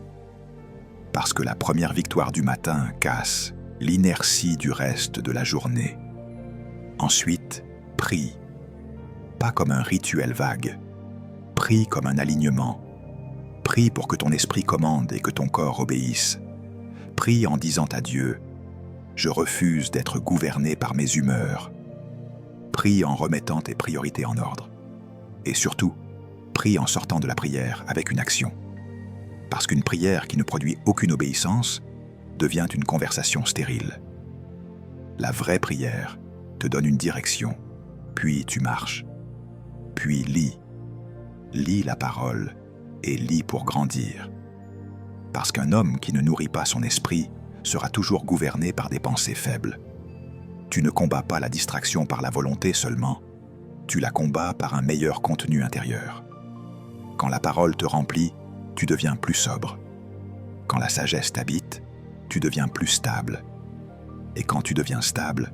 Parce que la première victoire du matin casse l'inertie du reste de la journée. Ensuite, prie. Pas comme un rituel vague. Prie comme un alignement. Prie pour que ton esprit commande et que ton corps obéisse. Prie en disant à Dieu, « Je refuse d'être gouverné par mes humeurs. » Prie en remettant tes priorités en ordre. Et surtout, prie en sortant de la prière avec une action. Parce qu'une prière qui ne produit aucune obéissance devient une conversation stérile. La vraie prière te donne une direction, puis tu marches. Puis lis. Lis la parole et lis pour grandir. Parce qu'un homme qui ne nourrit pas son esprit sera toujours gouverné par des pensées faibles. Tu ne combats pas la distraction par la volonté seulement, tu la combats par un meilleur contenu intérieur. Quand la parole te remplit, tu deviens plus sobre. Quand la sagesse t'habite, tu deviens plus stable. Et quand tu deviens stable,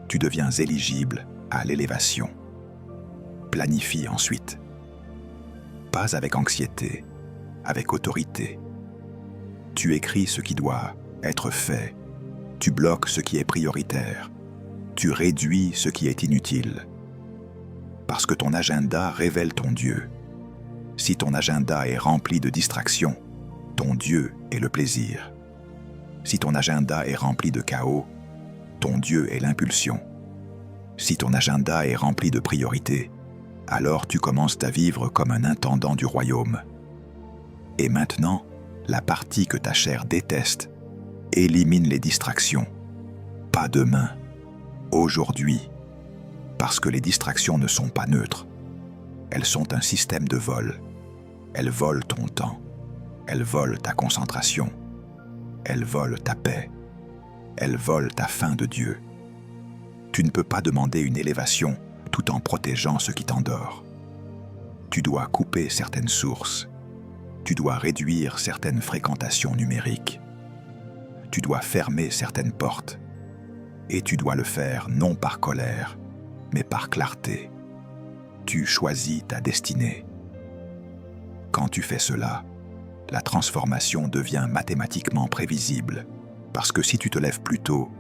tu deviens éligible à l'élévation. Planifie ensuite. Pas avec anxiété, avec autorité. Tu écris ce qui doit être fait. Tu bloques ce qui est prioritaire. Tu réduis ce qui est inutile. Parce que ton agenda révèle ton Dieu. Si ton agenda est rempli de distractions, ton Dieu est le plaisir. Si ton agenda est rempli de chaos, ton Dieu est l'impulsion. Si ton agenda est rempli de priorités, alors tu commences à vivre comme un intendant du royaume. Et maintenant, la partie que ta chair déteste élimine les distractions. Pas demain, aujourd'hui. Parce que les distractions ne sont pas neutres. Elles sont un système de vol. Elles volent ton temps. Elles volent ta concentration. Elles volent ta paix. Elles volent ta faim de Dieu. Tu ne peux pas demander une élévation tout en protégeant ce qui t'endort. Tu dois couper certaines sources. Tu dois réduire certaines fréquentations numériques. Tu dois fermer certaines portes. Et tu dois le faire non par colère, mais par clarté. Tu choisis ta destinée. Quand tu fais cela, la transformation devient mathématiquement prévisible, parce que si tu te lèves plus tôt,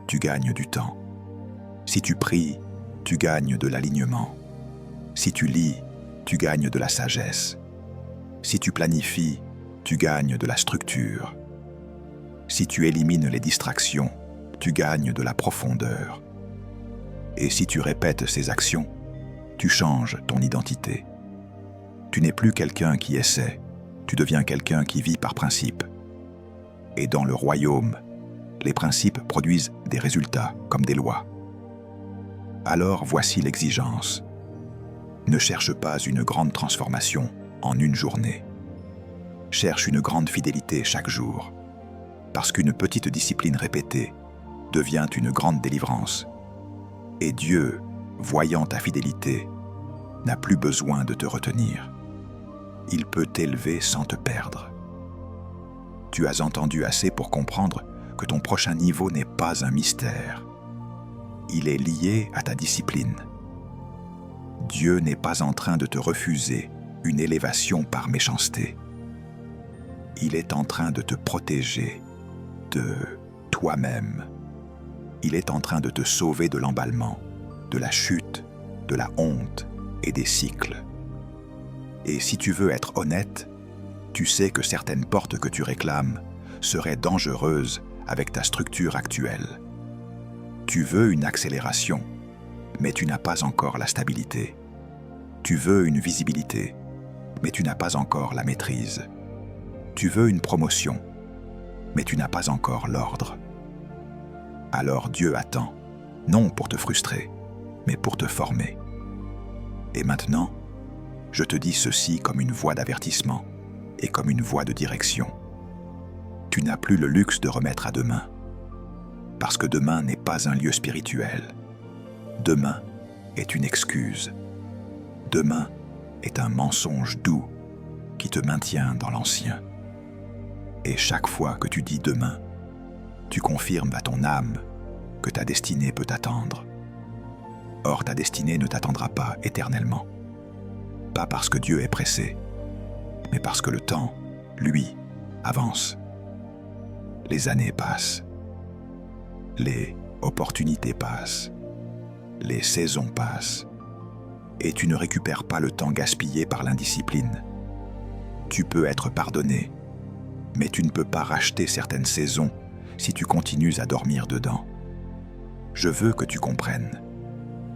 tu gagnes du temps. Si tu pries, tu gagnes de l'alignement. Si tu lis, tu gagnes de la sagesse. Si tu planifies, tu gagnes de la structure. Si tu élimines les distractions, tu gagnes de la profondeur. Et si tu répètes ces actions, tu changes ton identité. Tu n'es plus quelqu'un qui essaie, tu deviens quelqu'un qui vit par principe. Et dans le royaume, les principes produisent des résultats comme des lois. Alors voici l'exigence. Ne cherche pas une grande transformation en une journée. Cherche une grande fidélité chaque jour, parce qu'une petite discipline répétée devient une grande délivrance. Et Dieu, voyant ta fidélité, n'a plus besoin de te retenir. Il peut t'élever sans te perdre. Tu as entendu assez pour comprendre que ton prochain niveau n'est pas un mystère. Il est lié à ta discipline. Dieu n'est pas en train de te refuser une élévation par méchanceté. Il est en train de te protéger de toi-même. Il est en train de te sauver de l'emballement, de la chute, de la honte et des cycles. Et si tu veux être honnête, tu sais que certaines portes que tu réclames seraient dangereuses avec ta structure actuelle. Tu veux une accélération, mais tu n'as pas encore la stabilité. Tu veux une visibilité, mais tu n'as pas encore la maîtrise. Tu veux une promotion, mais tu n'as pas encore l'ordre. Alors Dieu attend, non pour te frustrer, mais pour te former. Et maintenant, je te dis ceci comme une voix d'avertissement et comme une voix de direction. Tu n'as plus le luxe de remettre à demain, parce que demain n'est pas un lieu spirituel. Demain est une excuse. Demain est un mensonge doux qui te maintient dans l'ancien. Et chaque fois que tu dis demain, tu confirmes à ton âme que ta destinée peut t'attendre. Or, ta destinée ne t'attendra pas éternellement. Pas parce que Dieu est pressé, mais parce que le temps, lui, avance. Les années passent. Les opportunités passent. Les saisons passent. Et tu ne récupères pas le temps gaspillé par l'indiscipline. Tu peux être pardonné, mais tu ne peux pas racheter certaines saisons si tu continues à dormir dedans. Je veux que tu comprennes.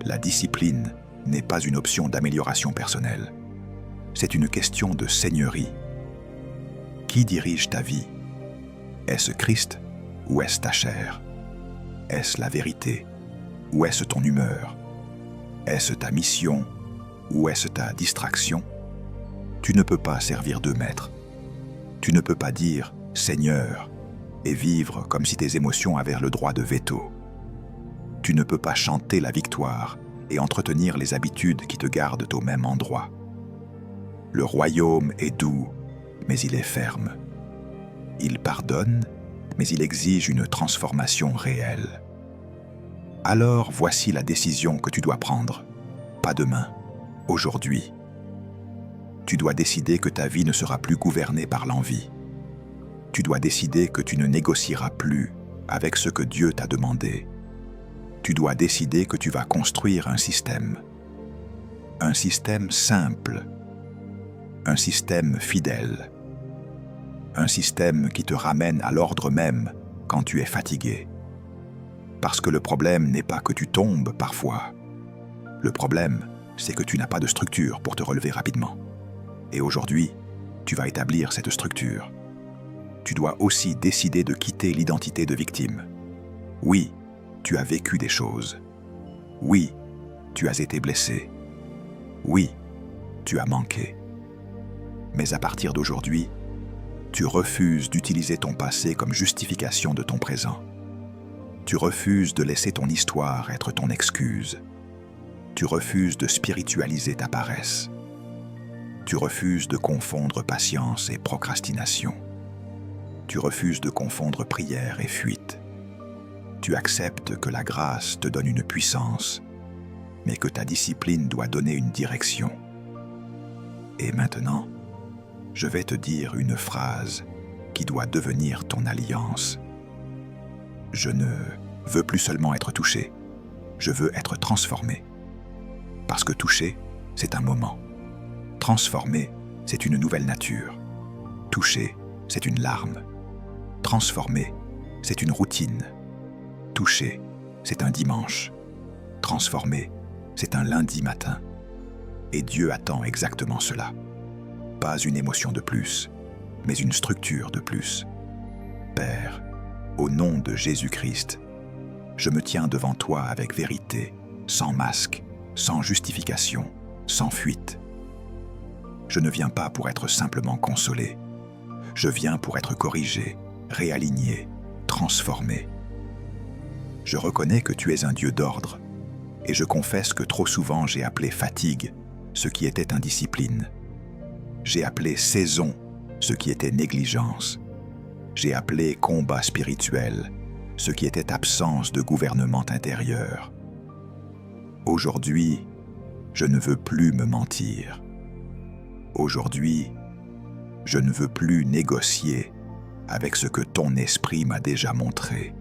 La discipline n'est pas une option d'amélioration personnelle. C'est une question de seigneurie. Qui dirige ta vie? Est-ce Christ ou est-ce ta chair? Est-ce la vérité ou est-ce ton humeur? Est-ce ta mission ou est-ce ta distraction? Tu ne peux pas servir deux maîtres. Tu ne peux pas dire « Seigneur » et vivre comme si tes émotions avaient le droit de veto. Tu ne peux pas chanter la victoire et entretenir les habitudes qui te gardent au même endroit. Le royaume est doux, mais il est ferme. Il pardonne, mais il exige une transformation réelle. Alors voici la décision que tu dois prendre. Pas demain, aujourd'hui. Tu dois décider que ta vie ne sera plus gouvernée par l'envie. Tu dois décider que tu ne négocieras plus avec ce que Dieu t'a demandé. Tu dois décider que tu vas construire un système simple, un système fidèle, un système qui te ramène à l'ordre même quand tu es fatigué. Parce que le problème n'est pas que tu tombes parfois. Le problème, c'est que tu n'as pas de structure pour te relever rapidement. Et aujourd'hui, tu vas établir cette structure. Tu dois aussi décider de quitter l'identité de victime. Oui, tu as vécu des choses. Oui, tu as été blessé. Oui, tu as manqué. Mais à partir d'aujourd'hui, tu refuses d'utiliser ton passé comme justification de ton présent. Tu refuses de laisser ton histoire être ton excuse. Tu refuses de spiritualiser ta paresse. Tu refuses de confondre patience et procrastination. Tu refuses de confondre prière et fuite. Tu acceptes que la grâce te donne une puissance, mais que ta discipline doit donner une direction. Et maintenant, je vais te dire une phrase qui doit devenir ton alliance. Je ne veux plus seulement être touché, je veux être transformé. Parce que toucher, c'est un moment. Transformer, c'est une nouvelle nature. Toucher, c'est une larme. Transformer, c'est une routine. Toucher, c'est un dimanche. Transformer, c'est un lundi matin. Et Dieu attend exactement cela. Pas une émotion de plus, mais une structure de plus. Père, au nom de Jésus-Christ, je me tiens devant toi avec vérité, sans masque, sans justification, sans fuite. Je ne viens pas pour être simplement consolé. Je viens pour être corrigé, réaligné, transformé. Je reconnais que tu es un Dieu d'ordre, et je confesse que trop souvent j'ai appelé fatigue ce qui était indiscipline. J'ai appelé saison ce qui était négligence. J'ai appelé combat spirituel ce qui était absence de gouvernement intérieur. Aujourd'hui, je ne veux plus me mentir. Aujourd'hui, je ne veux plus négocier avec ce que ton esprit m'a déjà montré.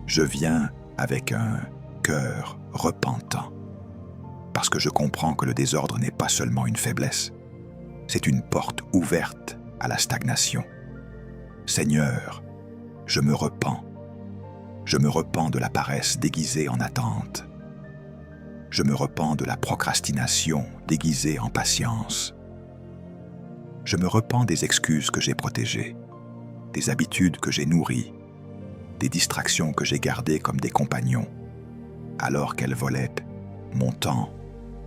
Je viens avec un cœur repentant, parce que je comprends que le désordre n'est pas seulement une faiblesse, c'est une porte ouverte à la stagnation. Seigneur, je me repens. Je me repens de la paresse déguisée en attente. Je me repens de la procrastination déguisée en patience. Je me repens des excuses que j'ai protégées, des habitudes que j'ai nourries, des distractions que j'ai gardées comme des compagnons, alors qu'elles volaient mon temps,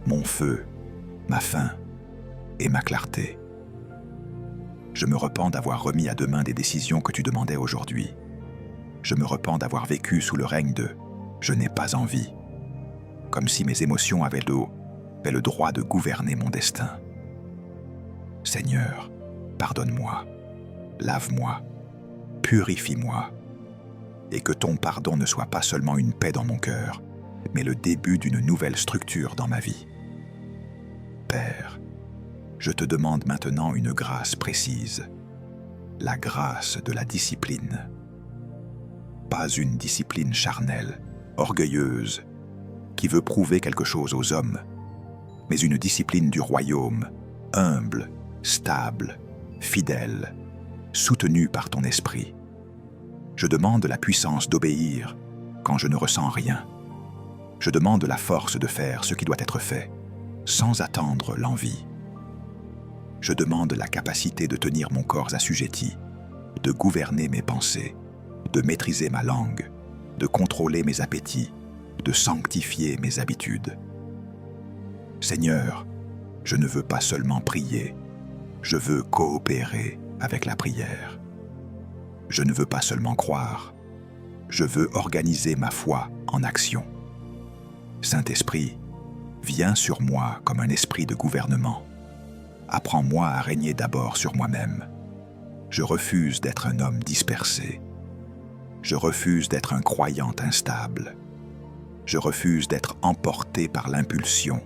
mon feu, ma faim et ma clarté. Je me repens d'avoir remis à demain des décisions que tu demandais aujourd'hui. Je me repens d'avoir vécu sous le règne de « je n'ai pas envie », comme si mes émotions avaient le droit de gouverner mon destin. Seigneur, pardonne-moi, lave-moi, purifie-moi, et que ton pardon ne soit pas seulement une paix dans mon cœur, mais le début d'une nouvelle structure dans ma vie. Père, je te demande maintenant une grâce précise. la grâce de la discipline. Pas une discipline charnelle, orgueilleuse, qui veut prouver quelque chose aux hommes, mais une discipline du royaume, humble, stable, fidèle, soutenue par ton esprit. Je demande la puissance d'obéir quand je ne ressens rien. Je demande la force de faire ce qui doit être fait, sans attendre l'envie. Je demande la capacité de tenir mon corps assujetti, de gouverner mes pensées, de maîtriser ma langue, de contrôler mes appétits, de sanctifier mes habitudes. Seigneur, je ne veux pas seulement prier, je veux coopérer avec la prière. Je ne veux pas seulement croire, je veux organiser ma foi en action. Saint-Esprit, viens sur moi comme un esprit de gouvernement. Apprends-moi à régner d'abord sur moi-même. Je refuse d'être un homme dispersé. Je refuse d'être un croyant instable. Je refuse d'être emporté par l'impulsion.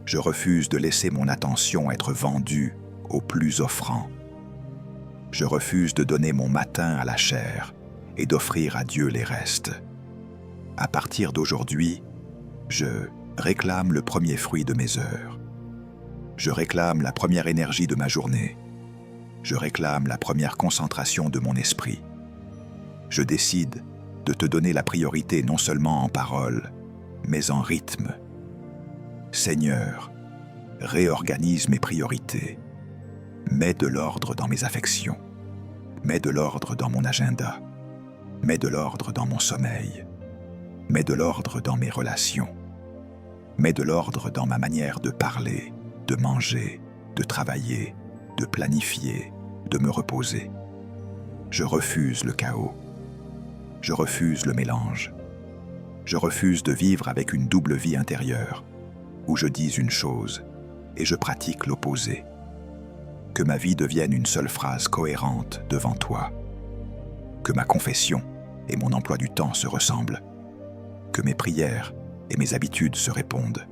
Je refuse de laisser mon attention être vendue au plus offrant. Je refuse de donner mon matin à la chair et d'offrir à Dieu les restes. À partir d'aujourd'hui, je réclame le premier fruit de mes heures. Je réclame la première énergie de ma journée. Je réclame la première concentration de mon esprit. Je décide de te donner la priorité non seulement en parole, mais en rythme. Seigneur, réorganise mes priorités. Mets de l'ordre dans mes affections. Mets de l'ordre dans mon agenda. Mets de l'ordre dans mon sommeil. Mets de l'ordre dans mes relations. Mets de l'ordre dans ma manière de parler, de manger, de travailler, de planifier, de me reposer. Je refuse le chaos. Je refuse le mélange. Je refuse de vivre avec une double vie intérieure, où je dis une chose et je pratique l'opposé. Que ma vie devienne une seule phrase cohérente devant toi. Que ma confession et mon emploi du temps se ressemblent. Que mes prières et mes habitudes se répondent.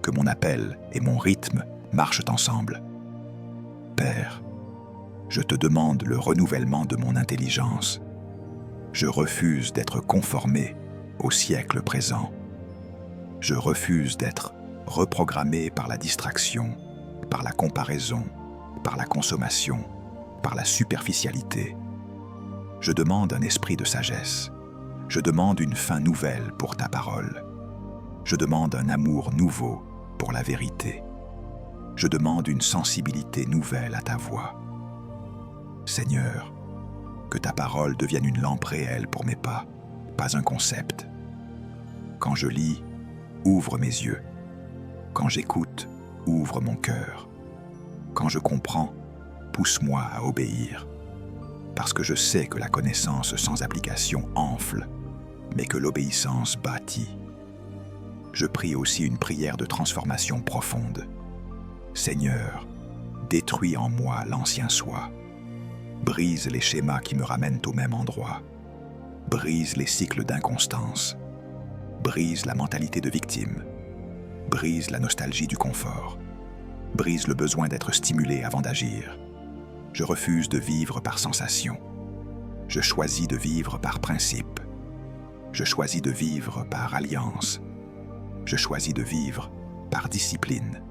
Que mon appel et mon rythme marchent ensemble. Père, je te demande le renouvellement de mon intelligence. Je refuse d'être conformé au siècle présent. Je refuse d'être reprogrammé par la distraction, par la comparaison, par la consommation, par la superficialité. Je demande un esprit de sagesse. Je demande une fin nouvelle pour ta parole. Je demande un amour nouveau pour la vérité. Je demande une sensibilité nouvelle à ta voix. Seigneur, que ta parole devienne une lampe réelle pour mes pas, pas un concept. Quand je lis, ouvre mes yeux. Quand j'écoute, ouvre mon cœur. Quand je comprends, pousse-moi à obéir. Parce que je sais que la connaissance sans application enfle, mais que l'obéissance bâtit. Je prie aussi une prière de transformation profonde. Seigneur, détruis en moi l'ancien soi. Brise les schémas qui me ramènent au même endroit. Brise les cycles d'inconstance. Brise la mentalité de victime. Brise la nostalgie du confort. Brise le besoin d'être stimulé avant d'agir. Je refuse de vivre par sensation. Je choisis de vivre par principe. Je choisis de vivre par alliance. Je choisis de vivre par discipline.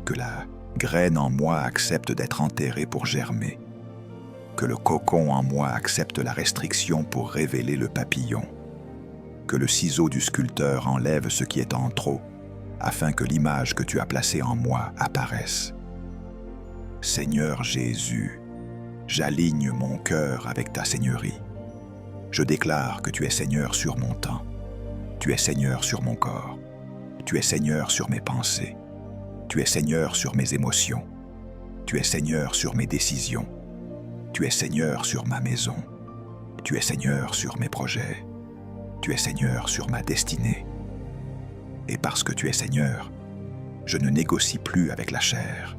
Que la graine en moi accepte d'être enterrée pour germer. Que le cocon en moi accepte la restriction pour révéler le papillon. Que le ciseau du sculpteur enlève ce qui est en trop, afin que l'image que tu as placée en moi apparaisse. Seigneur Jésus, j'aligne mon cœur avec ta seigneurie. Je déclare que tu es Seigneur sur mon temps. Tu es Seigneur sur mon corps. Tu es Seigneur sur mes pensées. Tu es Seigneur sur mes émotions. Tu es Seigneur sur mes décisions. Tu es Seigneur sur ma maison. Tu es Seigneur sur mes projets. Tu es Seigneur sur ma destinée. Et parce que tu es Seigneur, je ne négocie plus avec la chair.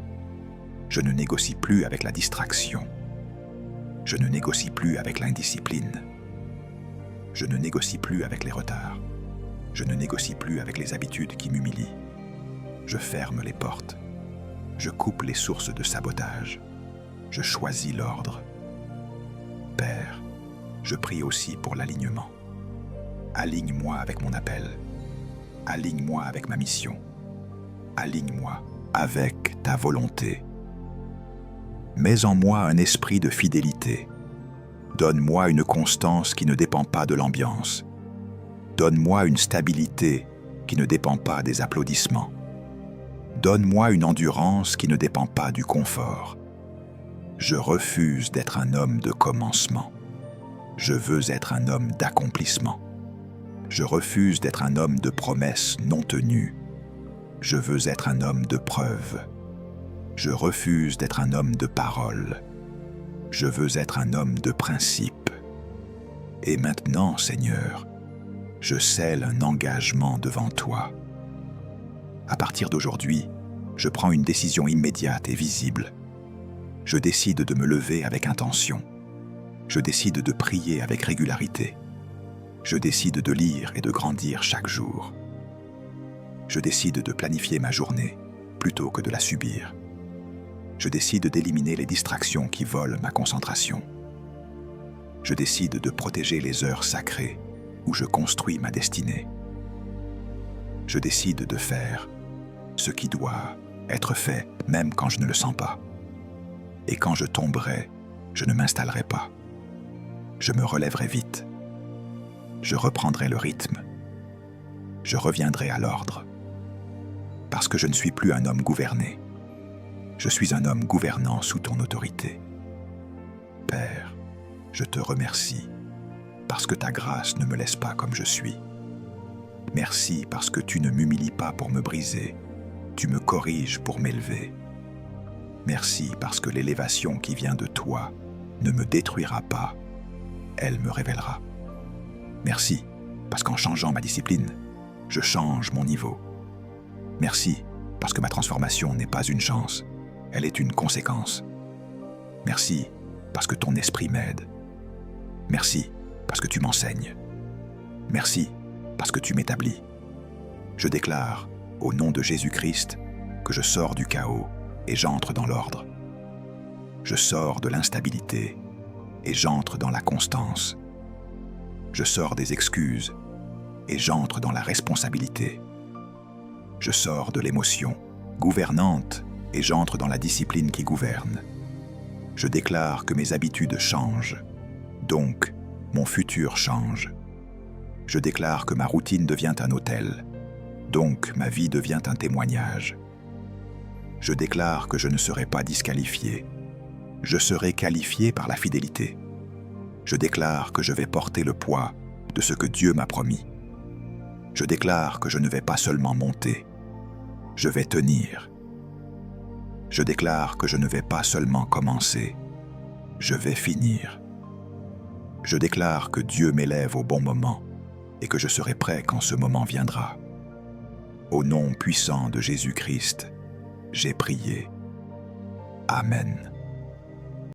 Je ne négocie plus avec la distraction. Je ne négocie plus avec l'indiscipline. Je ne négocie plus avec les retards. Je ne négocie plus avec les habitudes qui m'humilient. Je ferme les portes. Je coupe les sources de sabotage. je choisis l'ordre. Père, je prie aussi pour l'alignement. Aligne-moi avec mon appel. Aligne-moi avec ma mission. Aligne-moi avec ta volonté. Mets en moi un esprit de fidélité. Donne-moi une constance qui ne dépend pas de l'ambiance. Donne-moi une stabilité qui ne dépend pas des applaudissements. Donne-moi une endurance qui ne dépend pas du confort. Je refuse d'être un homme de commencement. Je veux être un homme d'accomplissement. Je refuse d'être un homme de promesses non tenues. Je veux être un homme de preuves. Je refuse d'être un homme de parole. Je veux être un homme de principe. Et maintenant, Seigneur, je scelle un engagement devant toi. À partir d'aujourd'hui, je prends une décision immédiate et visible. Je décide de me lever avec intention. Je décide de prier avec régularité. Je décide de lire et de grandir chaque jour. Je décide de planifier ma journée plutôt que de la subir. Je décide d'éliminer les distractions qui volent ma concentration. Je décide de protéger les heures sacrées où je construis ma destinée. Je décide de faire ce qui doit être fait, même quand je ne le sens pas. Et quand je tomberai, je ne m'installerai pas. Je me relèverai vite. Je reprendrai le rythme. Je reviendrai à l'ordre. Parce que je ne suis plus un homme gouverné. Je suis un homme gouvernant sous ton autorité. Père, je te remercie parce que ta grâce ne me laisse pas comme je suis. Merci parce que tu ne m'humilies pas pour me briser, tu me corriges pour m'élever. Merci parce que l'élévation qui vient de toi ne me détruira pas, elle me révélera. Merci parce qu'en changeant ma discipline, je change mon niveau. Merci parce que ma transformation n'est pas une chance, elle est une conséquence. Merci parce que ton esprit m'aide. Merci parce que tu m'enseignes. Merci parce que tu m'établis. Je déclare, au nom de Jésus-Christ, que je sors du chaos et j'entre dans l'ordre. Je sors de l'instabilité et j'entre dans la constance. Je sors des excuses et j'entre dans la responsabilité. Je sors de l'émotion gouvernante et j'entre dans la discipline qui gouverne. Je déclare que mes habitudes changent, donc mon futur change. Je déclare que ma routine devient un autel, donc ma vie devient un témoignage. Je déclare que je ne serai pas disqualifié, je serai qualifié par la fidélité. Je déclare que je vais porter le poids de ce que Dieu m'a promis. Je déclare que je ne vais pas seulement monter, je vais tenir. Je déclare que je ne vais pas seulement commencer, je vais finir. Je déclare que Dieu m'élève au bon moment et que je serai prêt quand ce moment viendra. Au nom puissant de Jésus-Christ, j'ai prié. Amen.